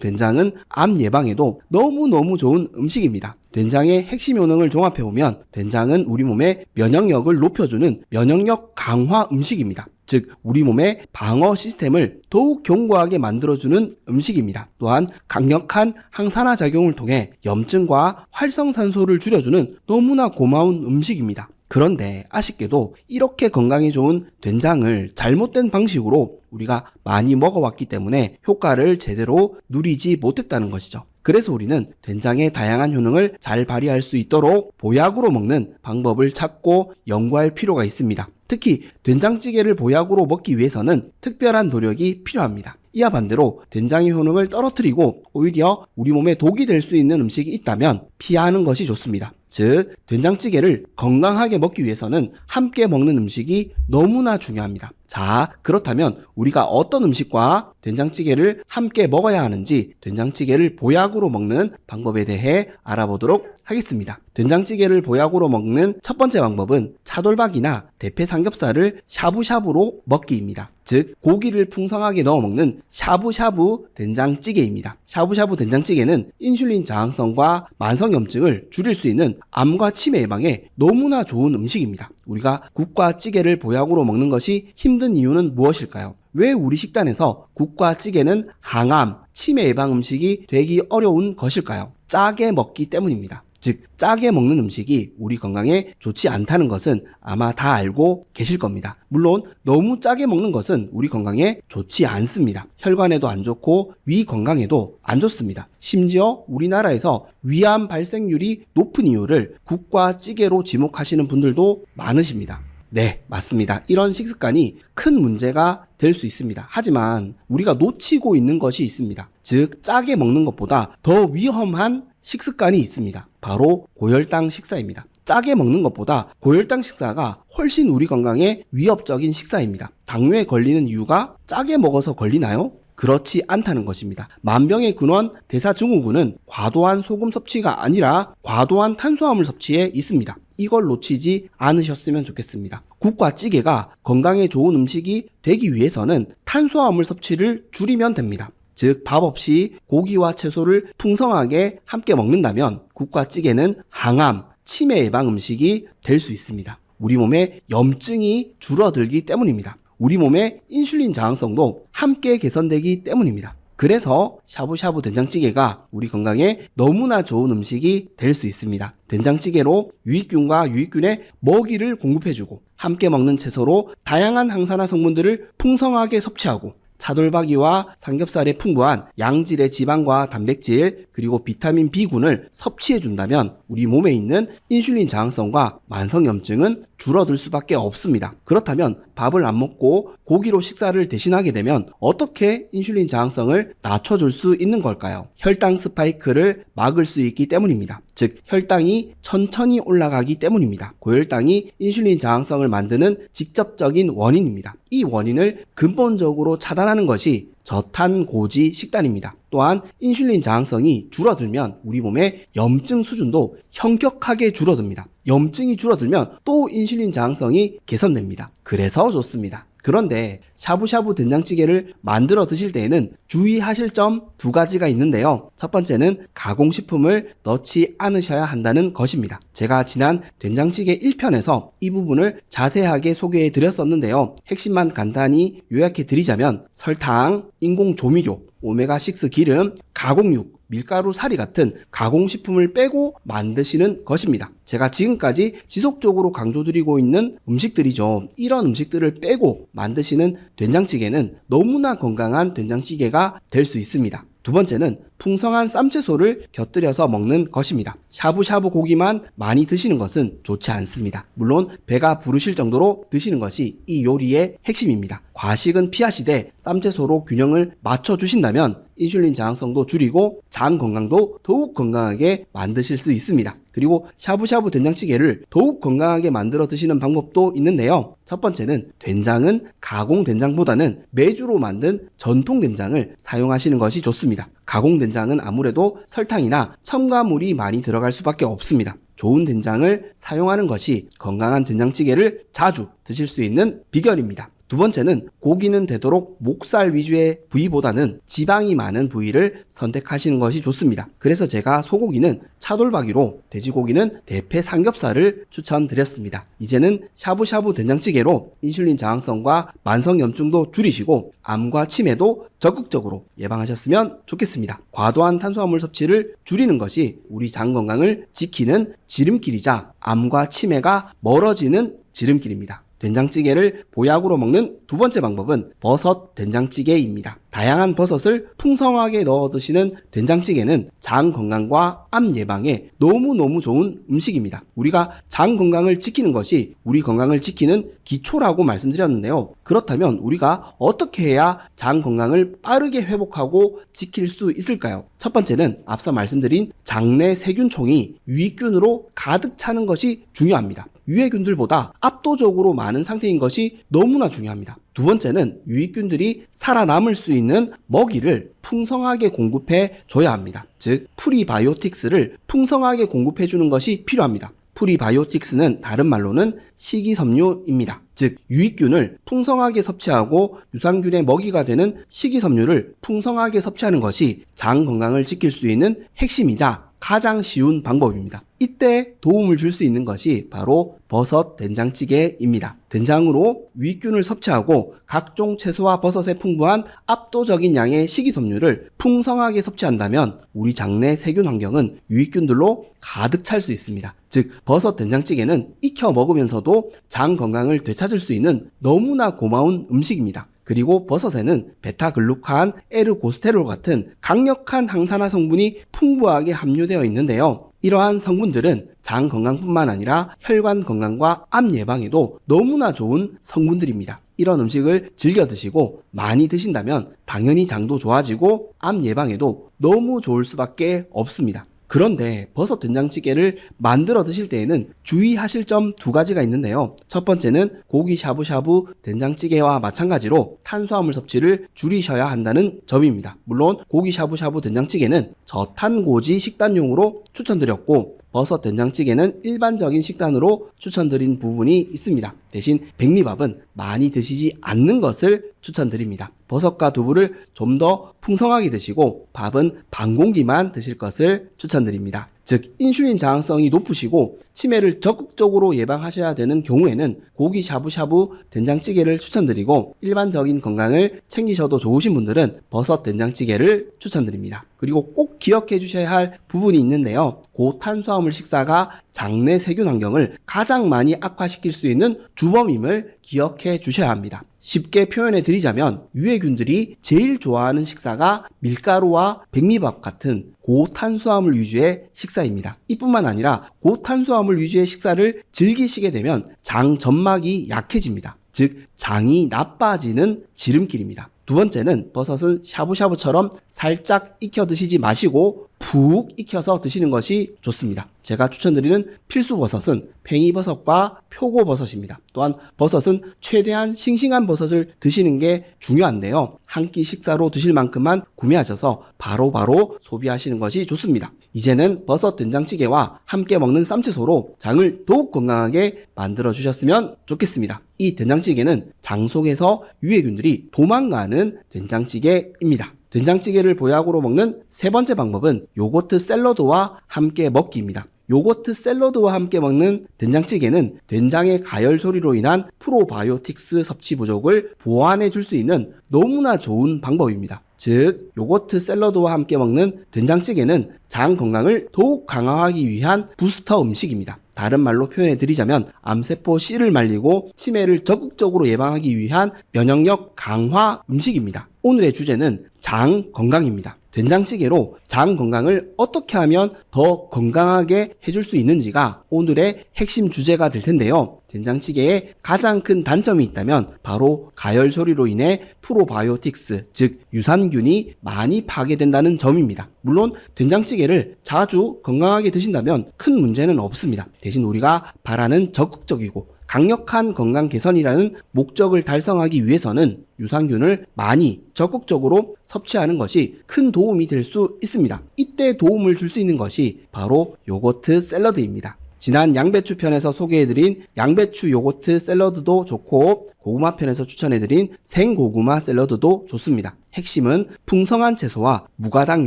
된장은 암 예방에도 너무너무 좋은 음식입니다. 된장의 핵심 효능을 종합해보면 된장은 우리 몸의 면역력을 높여주는 면역력 강화 음식입니다. 즉 우리 몸의 방어 시스템을 더욱 견고하게 만들어주는 음식입니다. 또한 강력한 항산화 작용을 통해 염증과 활성산소를 줄여주는 너무나 고마운 음식입니다. 그런데 아쉽게도 이렇게 건강에 좋은 된장을 잘못된 방식으로 우리가 많이 먹어왔기 때문에 효과를 제대로 누리지 못했다는 것이죠. 그래서 우리는 된장의 다양한 효능을 잘 발휘할 수 있도록 보약으로 먹는 방법을 찾고 연구할 필요가 있습니다. 특히 된장찌개를 보약으로 먹기 위해서는 특별한 노력이 필요합니다. 이와 반대로 된장의 효능을 떨어뜨리고 오히려 우리 몸에 독이 될 수 있는 음식이 있다면 피하는 것이 좋습니다. 즉 된장찌개를 건강하게 먹기 위해서는 함께 먹는 음식이 너무나 중요합니다. 자, 그렇다면 우리가 어떤 음식과 된장찌개를 함께 먹어야 하는지 된장찌개를 보약으로 먹는 방법에 대해 알아보도록 하겠습니다. 된장찌개를 보약으로 먹는 첫 번째 방법은 차돌박이나 대패 삼겹살을 샤브샤브로 먹기입니다. 즉 고기를 풍성하게 넣어 먹는 샤브샤브 된장찌개입니다. 샤브샤브 된장찌개는 인슐린 저항성과 만성염증을 줄일 수 있는 암과 치매 예방에 너무나 좋은 음식입니다. 우리가 국과 찌개를 보약으로 먹는 것이 힘든 이유는 무엇일까요? 왜 우리 식단에서 국과 찌개는 항암, 치매 예방 음식이 되기 어려운 것일까요? 짜게 먹기 때문입니다. 즉 짜게 먹는 음식이 우리 건강에 좋지 않다는 것은 아마 다 알고 계실 겁니다. 물론 너무 짜게 먹는 것은 우리 건강에 좋지 않습니다. 혈관에도 안 좋고 위 건강에도 안 좋습니다. 심지어 우리나라에서 위암 발생률이 높은 이유를 국과 찌개로 지목하시는 분들도 많으십니다. 네, 맞습니다. 이런 식습관이 큰 문제가 될 수 있습니다. 하지만 우리가 놓치고 있는 것이 있습니다. 즉 짜게 먹는 것보다 더 위험한 식습관이 있습니다. 바로 고혈당 식사입니다. 짜게 먹는 것보다 고혈당 식사가 훨씬 우리 건강에 위협적인 식사입니다. 당뇨에 걸리는 이유가 짜게 먹어서 걸리나요? 그렇지 않다는 것입니다. 만병의 근원 대사증후군은 과도한 소금 섭취가 아니라 과도한 탄수화물 섭취에 있습니다. 이걸 놓치지 않으셨으면 좋겠습니다. 국과 찌개가 건강에 좋은 음식이 되기 위해서는 탄수화물 섭취를 줄이면 됩니다. 즉 밥 없이 고기와 채소를 풍성하게 함께 먹는다면 국과 찌개는 항암, 치매 예방 음식이 될 수 있습니다. 우리 몸에 염증이 줄어들기 때문입니다. 우리 몸의 인슐린 저항성도 함께 개선되기 때문입니다. 그래서 샤브샤브 된장찌개가 우리 건강에 너무나 좋은 음식이 될 수 있습니다. 된장찌개로 유익균과 유익균의 먹이를 공급해주고 함께 먹는 채소로 다양한 항산화 성분들을 풍성하게 섭취하고 차돌박이와 삼겹살에 풍부한 양질의 지방과 단백질 그리고 비타민 B군을 섭취해준다면 우리 몸에 있는 인슐린 저항성과 만성염증은 줄어들 수밖에 없습니다. 그렇다면 밥을 안 먹고 고기로 식사를 대신하게 되면 어떻게 인슐린 저항성을 낮춰줄 수 있는 걸까요? 혈당 스파이크를 막을 수 있기 때문입니다. 즉 혈당이 천천히 올라가기 때문입니다. 고혈당이 인슐린 저항성을 만드는 직접적인 원인입니다. 이 원인을 근본적으로 차단하기 추천하는 것이 저탄고지 식단입니다. 또한 인슐린 저항성이 줄어들면 우리 몸의 염증 수준도 현격하게 줄어듭니다. 염증이 줄어들면 또 인슐린 저항성이 개선됩니다. 그래서 좋습니다. 그런데 샤브샤브 된장찌개를 만들어 드실 때에는 주의하실 점 두 가지가 있는데요. 첫 번째는 가공식품을 넣지 않으셔야 한다는 것입니다. 제가 지난 된장찌개 1편에서 이 부분을 자세하게 소개해 드렸었는데요. 핵심만 간단히 요약해 드리자면 설탕, 인공조미료, 오메가6 기름, 가공육, 밀가루, 사리 같은 가공식품을 빼고 만드시는 것입니다. 제가 지금까지 지속적으로 강조드리고 있는 음식들이죠. 이런 음식들을 빼고 만드시는 된장찌개는 너무나 건강한 된장찌개가 될 수 있습니다. 두 번째는 풍성한 쌈채소를 곁들여서 먹는 것입니다. 샤브샤브 고기만 많이 드시는 것은 좋지 않습니다. 물론 배가 부르실 정도로 드시는 것이 이 요리의 핵심입니다. 과식은 피하시되 쌈채소로 균형을 맞춰주신다면 인슐린 저항성도 줄이고 장 건강도 더욱 건강하게 만드실 수 있습니다. 그리고 샤브샤브 된장찌개를 더욱 건강하게 만들어 드시는 방법도 있는데요. 첫 번째는 된장은 가공 된장보다는 메주로 만든 전통 된장을 사용하시는 것이 좋습니다. 가공 된장은 아무래도 설탕이나 첨가물이 많이 들어갈 수밖에 없습니다. 좋은 된장을 사용하는 것이 건강한 된장찌개를 자주 드실 수 있는 비결입니다. 두 번째는 고기는 되도록 목살 위주의 부위보다는 지방이 많은 부위를 선택하시는 것이 좋습니다. 그래서 제가 소고기는 차돌박이로, 돼지고기는 대패 삼겹살을 추천드렸습니다. 이제는 샤브샤브 된장찌개로 인슐린 저항성과 만성염증도 줄이시고 암과 치매도 적극적으로 예방하셨으면 좋겠습니다. 과도한 탄수화물 섭취를 줄이는 것이 우리 장 건강을 지키는 지름길이자 암과 치매가 멀어지는 지름길입니다. 된장찌개를 보약으로 먹는 두 번째 방법은 버섯 된장찌개입니다. 다양한 버섯을 풍성하게 넣어 드시는 된장찌개는 장 건강과 암 예방에 너무너무 좋은 음식입니다. 우리가 장 건강을 지키는 것이 우리 건강을 지키는 기초라고 말씀드렸는데요. 그렇다면 우리가 어떻게 해야 장 건강을 빠르게 회복하고 지킬 수 있을까요? 첫 번째는 앞서 말씀드린 장내 세균총이 유익균으로 가득 차는 것이 중요합니다. 유해균들보다 압도적으로 많은 상태인 것이 너무나 중요합니다. 두 번째는 유익균들이 살아남을 수 있는 먹이를 풍성하게 공급해 줘야 합니다. 즉 프리바이오틱스를 풍성하게 공급해 주는 것이 필요합니다. 프리바이오틱스는 다른 말로는 식이섬유입니다. 즉 유익균을 풍성하게 섭취하고 유산균의 먹이가 되는 식이섬유를 풍성하게 섭취하는 것이 장 건강을 지킬 수 있는 핵심이자 가장 쉬운 방법입니다. 이때 도움을 줄 수 있는 것이 바로 버섯 된장찌개입니다. 된장으로 유익균을 섭취하고 각종 채소와 버섯에 풍부한 압도적인 양의 식이섬유를 풍성하게 섭취한다면 우리 장내 세균 환경은 유익균들로 가득 찰 수 있습니다. 즉 버섯 된장찌개는 익혀 먹으면서도 장 건강을 되찾을 수 있는 너무나 고마운 음식입니다. 그리고 버섯에는 베타글루칸, L고스테롤 같은 강력한 항산화 성분이 풍부하게 함유되어 있는데요. 이러한 성분들은 장 건강뿐만 아니라 혈관 건강과 암 예방에도 너무나 좋은 성분들입니다. 이런 음식을 즐겨 드시고 많이 드신다면 당연히 장도 좋아지고 암 예방에도 너무 좋을 수밖에 없습니다. 그런데 버섯 된장찌개를 만들어 드실 때에는 주의하실 점 두 가지가 있는데요. 첫 번째는 고기 샤브샤브 된장찌개와 마찬가지로 탄수화물 섭취를 줄이셔야 한다는 점입니다. 물론 고기 샤브샤브 된장찌개는 저탄고지 식단용으로 추천드렸고 버섯 된장찌개는 일반적인 식단으로 추천드린 부분이 있습니다. 대신 백미밥은 많이 드시지 않는 것을 추천드립니다. 버섯과 두부를 좀 더 풍성하게 드시고 밥은 반 공기만 드실 것을 추천드립니다. 즉 인슐린 저항성이 높으시고 치매를 적극적으로 예방하셔야 되는 경우에는 고기 샤브샤브 된장찌개를 추천드리고 일반적인 건강을 챙기셔도 좋으신 분들은 버섯 된장찌개를 추천드립니다. 그리고 꼭 기억해 주셔야 할 부분이 있는데요. 고탄수화물 식사가 장내 세균 환경을 가장 많이 악화시킬 수 있는 주범임을 기억해 주셔야 합니다. 쉽게 표현해 드리자면 유해균들이 제일 좋아하는 식사가 밀가루와 백미밥 같은 고탄수화물 위주의 식사입니다. 이뿐만 아니라 고탄수화물 위주의 식사를 즐기시게 되면 장 점막이 약해집니다. 즉 장이 나빠지는 지름길입니다. 두 번째는 버섯은 샤브샤브처럼 살짝 익혀 드시지 마시고 푹 익혀서 드시는 것이 좋습니다. 제가 추천드리는 필수 버섯은 팽이버섯과 표고버섯입니다. 또한 버섯은 최대한 싱싱한 버섯을 드시는 게 중요한데요. 한 끼 식사로 드실 만큼만 구매하셔서 바로바로 소비하시는 것이 좋습니다. 이제는 버섯 된장찌개와 함께 먹는 쌈채소로 장을 더욱 건강하게 만들어 주셨으면 좋겠습니다. 이 된장찌개는 장 속에서 유해균들이 도망가는 된장찌개입니다. 된장찌개를 보약으로 먹는 세 번째 방법은 요거트 샐러드와 함께 먹기입니다. 요거트 샐러드와 함께 먹는 된장찌개는 된장의 가열 처리로 인한 프로바이오틱스 섭취 부족을 보완해 줄 수 있는 너무나 좋은 방법입니다. 즉, 요거트 샐러드와 함께 먹는 된장찌개는 장 건강을 더욱 강화하기 위한 부스터 음식입니다. 다른 말로 표현해 드리자면 암세포 씨를 말리고 치매를 적극적으로 예방하기 위한 면역력 강화 음식입니다. 오늘의 주제는 장 건강입니다. 된장찌개로 장 건강을 어떻게 하면 더 건강하게 해줄 수 있는지가 오늘의 핵심 주제가 될 텐데요. 된장찌개에 가장 큰 단점이 있다면 바로 가열 처리로 인해 프로바이오틱스, 즉 유산균이 많이 파괴된다는 점입니다. 물론 된장찌개를 자주 건강하게 드신다면 큰 문제는 없습니다. 대신 우리가 바라는 적극적이고 강력한 건강 개선이라는 목적을 달성하기 위해서는 유산균을 많이 적극적으로 섭취하는 것이 큰 도움이 될 수 있습니다. 이때 도움을 줄 수 있는 것이 바로 요거트 샐러드입니다. 지난 양배추 편에서 소개해드린 양배추 요거트 샐러드도 좋고 고구마 편에서 추천해드린 생고구마 샐러드도 좋습니다. 핵심은 풍성한 채소와 무가당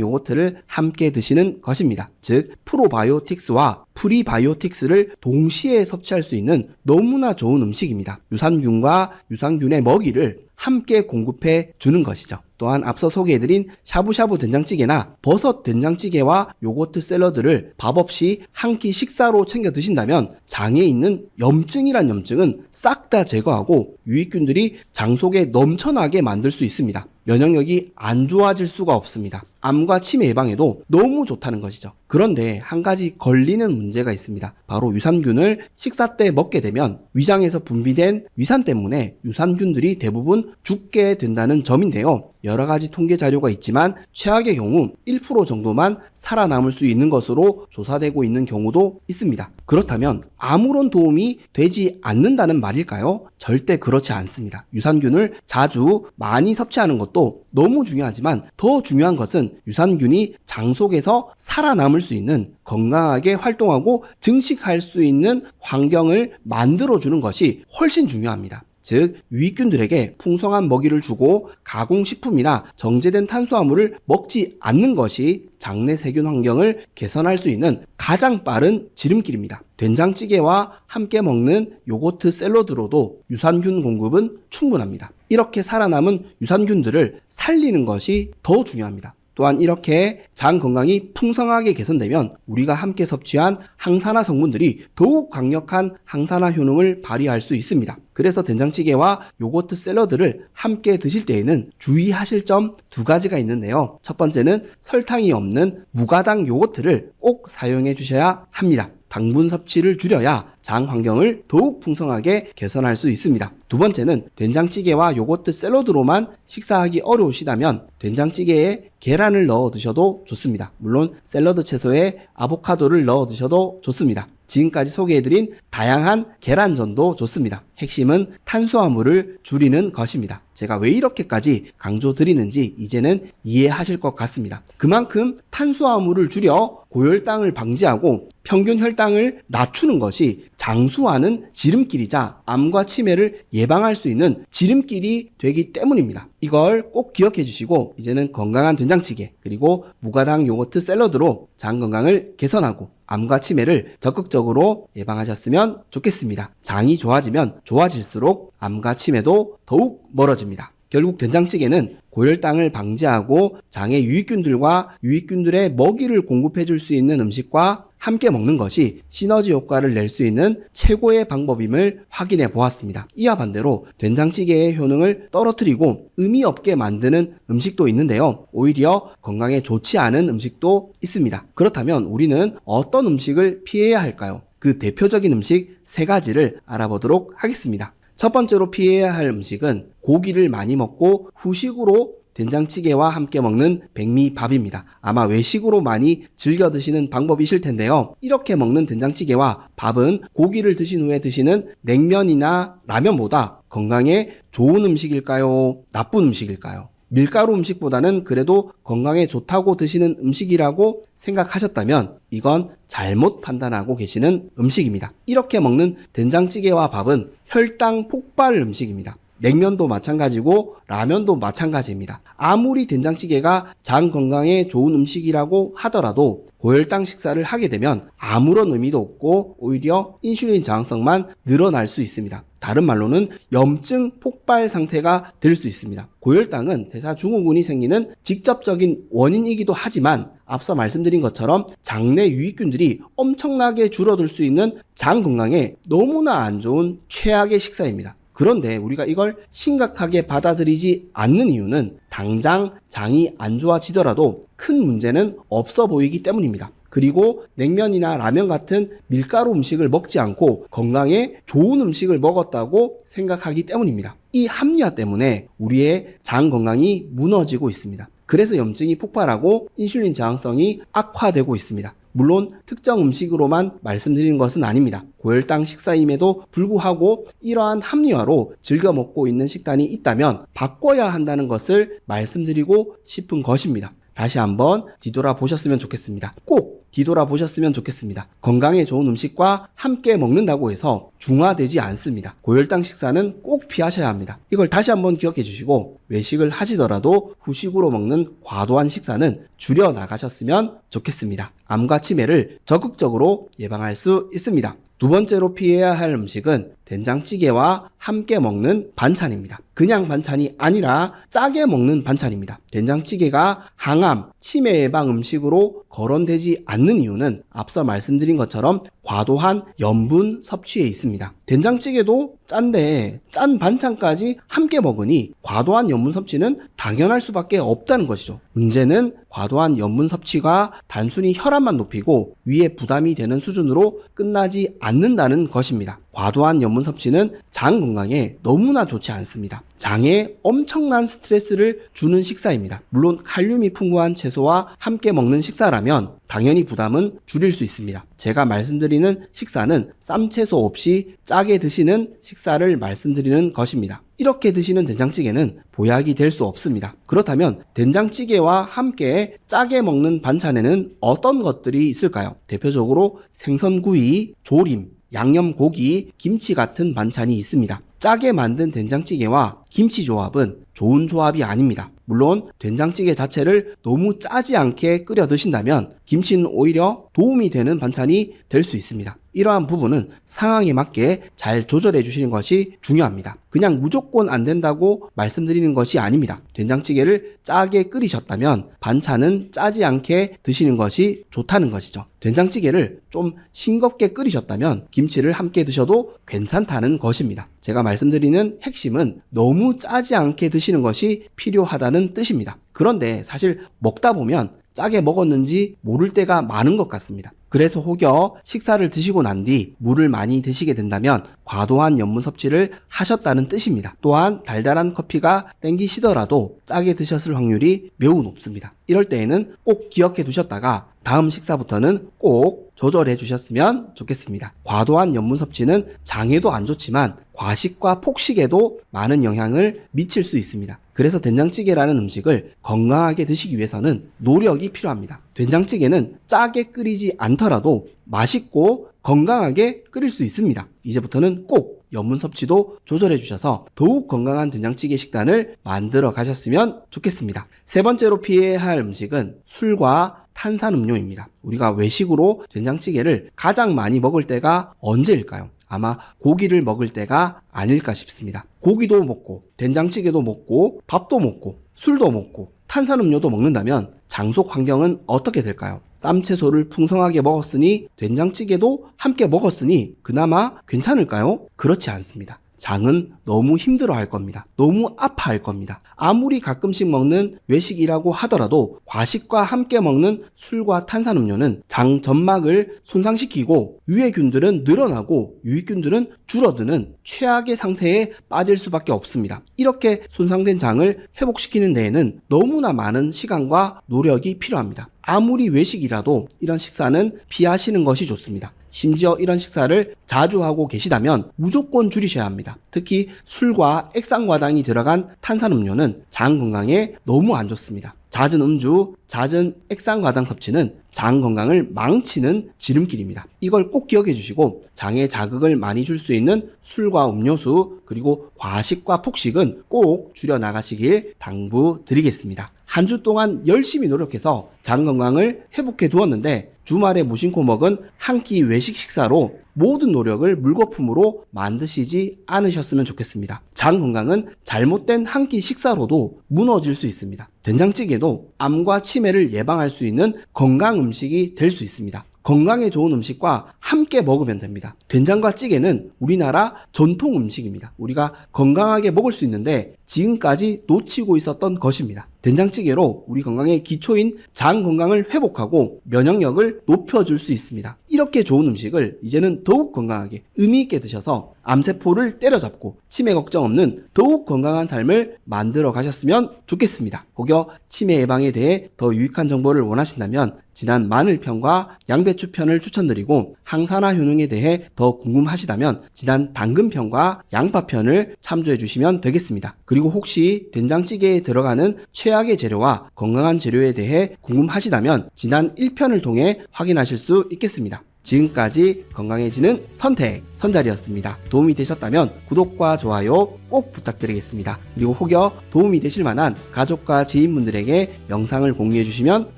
요거트를 함께 드시는 것입니다. 즉 프로바이오틱스와 프리바이오틱스를 동시에 섭취할 수 있는 너무나 좋은 음식입니다. 유산균과 유산균의 먹이를 함께 공급해 주는 것이죠. 또한 앞서 소개해드린 샤브샤브 된장찌개나 버섯 된장찌개와 요거트 샐러드를 밥 없이 한 끼 식사로 챙겨 드신다면 장에 있는 염증이란 염증은 싹 다 제거하고 유익균들이 장 속에 넘쳐나게 만들 수 있습니다. 면역력이 안 좋아질 수가 없습니다. 암과 치매 예방에도 너무 좋다는 것이죠. 그런데 한 가지 걸리는 문제가 있습니다. 바로 유산균을 식사 때 먹게 되면 위장에서 분비된 위산 때문에 유산균들이 대부분 죽게 된다는 점인데요. 여러 가지 통계 자료가 있지만 최악의 경우 1% 정도만 살아남을 수 있는 것으로 조사되고 있는 경우도 있습니다. 그렇다면 아무런 도움이 되지 않는다는 말일까요? 절대 그렇지 않습니다. 유산균을 자주 많이 섭취하는 것도 너무 중요하지만 더 중요한 것은 유산균이 장 속에서 살아남을 수 있는 건강하게 활동하고 증식할 수 있는 환경을 만들어주는 것이 훨씬 중요합니다. 즉 유익균들에게 풍성한 먹이를 주고 가공식품이나 정제된 탄수화물을 먹지 않는 것이 장내 세균 환경을 개선할 수 있는 가장 빠른 지름길입니다. 된장찌개와 함께 먹는 요거트 샐러드로도 유산균 공급은 충분합니다. 이렇게 살아남은 유산균들을 살리는 것이 더 중요합니다. 또한 이렇게 장 건강이 풍성하게 개선되면 우리가 함께 섭취한 항산화 성분들이 더욱 강력한 항산화 효능을 발휘할 수 있습니다. 그래서 된장찌개와 요거트 샐러드를 함께 드실 때에는 주의하실 점 두 가지가 있는데요. 첫 번째는 설탕이 없는 무가당 요거트를 꼭 사용해 주셔야 합니다. 당분 섭취를 줄여야 장 환경을 더욱 풍성하게 개선할 수 있습니다. 두 번째는 된장찌개와 요거트 샐러드로만 식사하기 어려우시다면 된장찌개에 계란을 넣어 드셔도 좋습니다. 물론 샐러드 채소에 아보카도를 넣어 드셔도 좋습니다. 지금까지 소개해드린 다양한 계란전도 좋습니다. 핵심은 탄수화물을 줄이는 것입니다. 제가 왜 이렇게까지 강조드리는지 이제는 이해하실 것 같습니다. 그만큼 탄수화물을 줄여 고혈당을 방지하고 평균 혈당을 낮추는 것이 장수하는 지름길이자 암과 치매를 예방할 수 있는 지름길이 되기 때문입니다. 이걸 꼭 기억해 주시고 이제는 건강한 된장찌개 그리고 무가당 요거트 샐러드로 장 건강을 개선하고 암과 치매를 적극적으로 예방하셨으면 좋겠습니다. 장이 좋아지면 좋아질수록 암과 치매도 더욱 멀어집니다. 결국 된장찌개는 고혈당을 방지하고 장의 유익균들과 유익균들의 먹이를 공급해 줄 수 있는 음식과 함께 먹는 것이 시너지 효과를 낼 수 있는 최고의 방법임을 확인해 보았습니다. 이와 반대로 된장찌개의 효능을 떨어뜨리고 의미 없게 만드는 음식도 있는데요. 오히려 건강에 좋지 않은 음식도 있습니다. 그렇다면 우리는 어떤 음식을 피해야 할까요? 그 대표적인 음식 세 가지를 알아보도록 하겠습니다. 첫 번째로 피해야 할 음식은 고기를 많이 먹고 후식으로 된장찌개와 함께 먹는 백미밥입니다. 아마 외식으로 많이 즐겨 드시는 방법이실 텐데요. 이렇게 먹는 된장찌개와 밥은 고기를 드신 후에 드시는 냉면이나 라면보다 건강에 좋은 음식일까요? 나쁜 음식일까요? 밀가루 음식보다는 그래도 건강에 좋다고 드시는 음식이라고 생각하셨다면 이건 잘못 판단하고 계시는 음식입니다. 이렇게 먹는 된장찌개와 밥은 혈당 폭발 음식입니다. 냉면도 마찬가지고 라면도 마찬가지입니다. 아무리 된장찌개가 장 건강에 좋은 음식이라고 하더라도 고혈당 식사를 하게 되면 아무런 의미도 없고 오히려 인슐린 저항성만 늘어날 수 있습니다. 다른 말로는 염증 폭발 상태가 될 수 있습니다. 고혈당은 대사증후군이 생기는 직접적인 원인이기도 하지만 앞서 말씀드린 것처럼 장내 유익균들이 엄청나게 줄어들 수 있는 장 건강에 너무나 안 좋은 최악의 식사입니다. 그런데 우리가 이걸 심각하게 받아들이지 않는 이유는 당장 장이 안 좋아지더라도 큰 문제는 없어 보이기 때문입니다. 그리고 냉면이나 라면 같은 밀가루 음식을 먹지 않고 건강에 좋은 음식을 먹었다고 생각하기 때문입니다. 이 합리화 때문에 우리의 장 건강이 무너지고 있습니다. 그래서 염증이 폭발하고 인슐린 저항성이 악화되고 있습니다. 물론 특정 음식으로만 말씀드리는 것은 아닙니다. 고혈당 식사임에도 불구하고 이러한 합리화로 즐겨 먹고 있는 식단이 있다면 바꿔야 한다는 것을 말씀드리고 싶은 것입니다. 다시 한번 뒤돌아보셨으면 좋겠습니다. 꼭 뒤돌아보셨으면 좋겠습니다. 건강에 좋은 음식과 함께 먹는다고 해서 중화되지 않습니다. 고혈당 식사는 꼭 피하셔야 합니다. 이걸 다시 한번 기억해 주시고 외식을 하시더라도 후식으로 먹는 과도한 식사는 줄여 나가셨으면 좋겠습니다. 암과 치매를 적극적으로 예방할 수 있습니다. 두 번째로 피해야 할 음식은 된장찌개와 함께 먹는 반찬입니다. 그냥 반찬이 아니라 짜게 먹는 반찬입니다. 된장찌개가 항암, 치매 예방 음식으로 거론되지 않는 이유는 앞서 말씀드린 것처럼 과도한 염분 섭취에 있습니다. 된장찌개도 짠데 짠 반찬까지 함께 먹으니 과도한 염분 섭취는 당연할 수밖에 없다는 것이죠. 문제는 과도한 염분 섭취가 단순히 혈압만 높이고 위에 부담이 되는 수준으로 끝나지 않는다는 것입니다. 과도한 염분 섭취는 장 건강에 너무나 좋지 않습니다. 장에 엄청난 스트레스를 주는 식사입니다. 물론 칼륨이 풍부한 채소와 함께 먹는 식사라면 당연히 부담은 줄일 수 있습니다. 제가 말씀드리는 식사는 쌈채소 없이 짜게 드시는 식사를 말씀드리는 것입니다. 이렇게 드시는 된장찌개는 보약이 될 수 없습니다. 그렇다면 된장찌개와 함께 짜게 먹는 반찬에는 어떤 것들이 있을까요? 대표적으로 생선구이, 조림, 양념고기, 김치 같은 반찬이 있습니다. 짜게 만든 된장찌개와 김치 조합은 좋은 조합이 아닙니다. 물론 된장찌개 자체를 너무 짜지 않게 끓여 드신다면 김치는 오히려 도움이 되는 반찬이 될 수 있습니다. 이러한 부분은 상황에 맞게 잘 조절해 주시는 것이 중요합니다. 그냥 무조건 안 된다고 말씀드리는 것이 아닙니다. 된장찌개를 짜게 끓이셨다면 반찬은 짜지 않게 드시는 것이 좋다는 것이죠. 된장찌개를 좀 싱겁게 끓이셨다면 김치를 함께 드셔도 괜찮다는 것입니다. 제가 말씀드리는 핵심은 너무 짜지 않게 드시는 것이 필요하다는 뜻입니다. 그런데 사실 먹다 보면 짜게 먹었는지 모를 때가 많은 것 같습니다. 그래서 혹여 식사를 드시고 난 뒤 물을 많이 드시게 된다면 과도한 염분 섭취를 하셨다는 뜻입니다. 또한 달달한 커피가 땡기시더라도 짜게 드셨을 확률이 매우 높습니다. 이럴 때에는 꼭 기억해 두셨다가 다음 식사부터는 꼭 조절해 주셨으면 좋겠습니다. 과도한 염분 섭취는 장에도 안 좋지만 과식과 폭식에도 많은 영향을 미칠 수 있습니다. 그래서 된장찌개라는 음식을 건강하게 드시기 위해서는 노력이 필요합니다. 된장찌개는 짜게 끓이지 않더라도 맛있고 건강하게 끓일 수 있습니다. 이제부터는 꼭 염분 섭취도 조절해 주셔서 더욱 건강한 된장찌개 식단을 만들어 가셨으면 좋겠습니다. 세 번째로 피해야 할 음식은 술과 탄산음료입니다. 우리가 외식으로 된장찌개를 가장 많이 먹을 때가 언제일까요? 아마 고기를 먹을 때가 아닐까 싶습니다. 고기도 먹고 된장찌개도 먹고 밥도 먹고 술도 먹고 탄산음료도 먹는다면 장속 환경은 어떻게 될까요? 쌈채소를 풍성하게 먹었으니 된장찌개도 함께 먹었으니 그나마 괜찮을까요? 그렇지 않습니다. 장은 너무 힘들어할 겁니다. 너무 아파할 겁니다. 아무리 가끔씩 먹는 외식이라고 하더라도 과식과 함께 먹는 술과 탄산음료는 장 점막을 손상시키고 유해균들은 늘어나고 유익균들은 줄어드는 최악의 상태에 빠질 수밖에 없습니다. 이렇게 손상된 장을 회복시키는 데에는 너무나 많은 시간과 노력이 필요합니다. 아무리 외식이라도 이런 식사는 피하시는 것이 좋습니다. 심지어 이런 식사를 자주 하고 계시다면 무조건 줄이셔야 합니다. 특히 술과 액상과당이 들어간 탄산음료는 장 건강에 너무 안 좋습니다. 잦은 음주, 잦은 액상과당 섭취는 장 건강을 망치는 지름길입니다. 이걸 꼭 기억해 주시고 장에 자극을 많이 줄 수 있는 술과 음료수 그리고 과식과 폭식은 꼭 줄여 나가시길 당부드리겠습니다. 한 주 동안 열심히 노력해서 장 건강을 회복해 두었는데 주말에 무심코 먹은 한 끼 외식 식사로 모든 노력을 물거품으로 만드시지 않으셨으면 좋겠습니다. 장 건강은 잘못된 한 끼 식사로도 무너질 수 있습니다. 된장찌개도 암과 치매를 예방할 수 있는 건강 음식이 될 수 있습니다. 건강에 좋은 음식과 함께 먹으면 됩니다. 된장과 찌개는 우리나라 전통 음식입니다. 우리가 건강하게 먹을 수 있는데 지금까지 놓치고 있었던 것입니다. 된장찌개로 우리 건강의 기초인 장 건강을 회복하고 면역력을 높여줄 수 있습니다. 이렇게 좋은 음식을 이제는 더욱 건강하게 의미 있게 드셔서 암세포를 때려잡고 치매 걱정 없는 더욱 건강한 삶을 만들어 가셨으면 좋겠습니다. 혹여 치매 예방에 대해 더 유익한 정보를 원하신다면 지난 마늘편과 양배추편을 추천드리고 항산화 효능에 대해 더 궁금하시다면 지난 당근편과 양파편을 참조해 주시면 되겠습니다. 그리고 혹시 된장찌개에 들어가는 최악의 재료와 건강한 재료에 대해 궁금하시다면 지난 1편을 통해 확인하실 수 있겠습니다. 지금까지 건강해지는 선택 선잘이었습니다. 도움이 되셨다면 구독과 좋아요 꼭 부탁드리겠습니다. 그리고 혹여 도움이 되실 만한 가족과 지인분들에게 영상을 공유해 주시면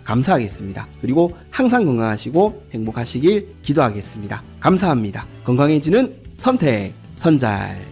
감사하겠습니다. 그리고 항상 건강하시고 행복하시길 기도하겠습니다. 감사합니다. 건강해지는 선택 선잘.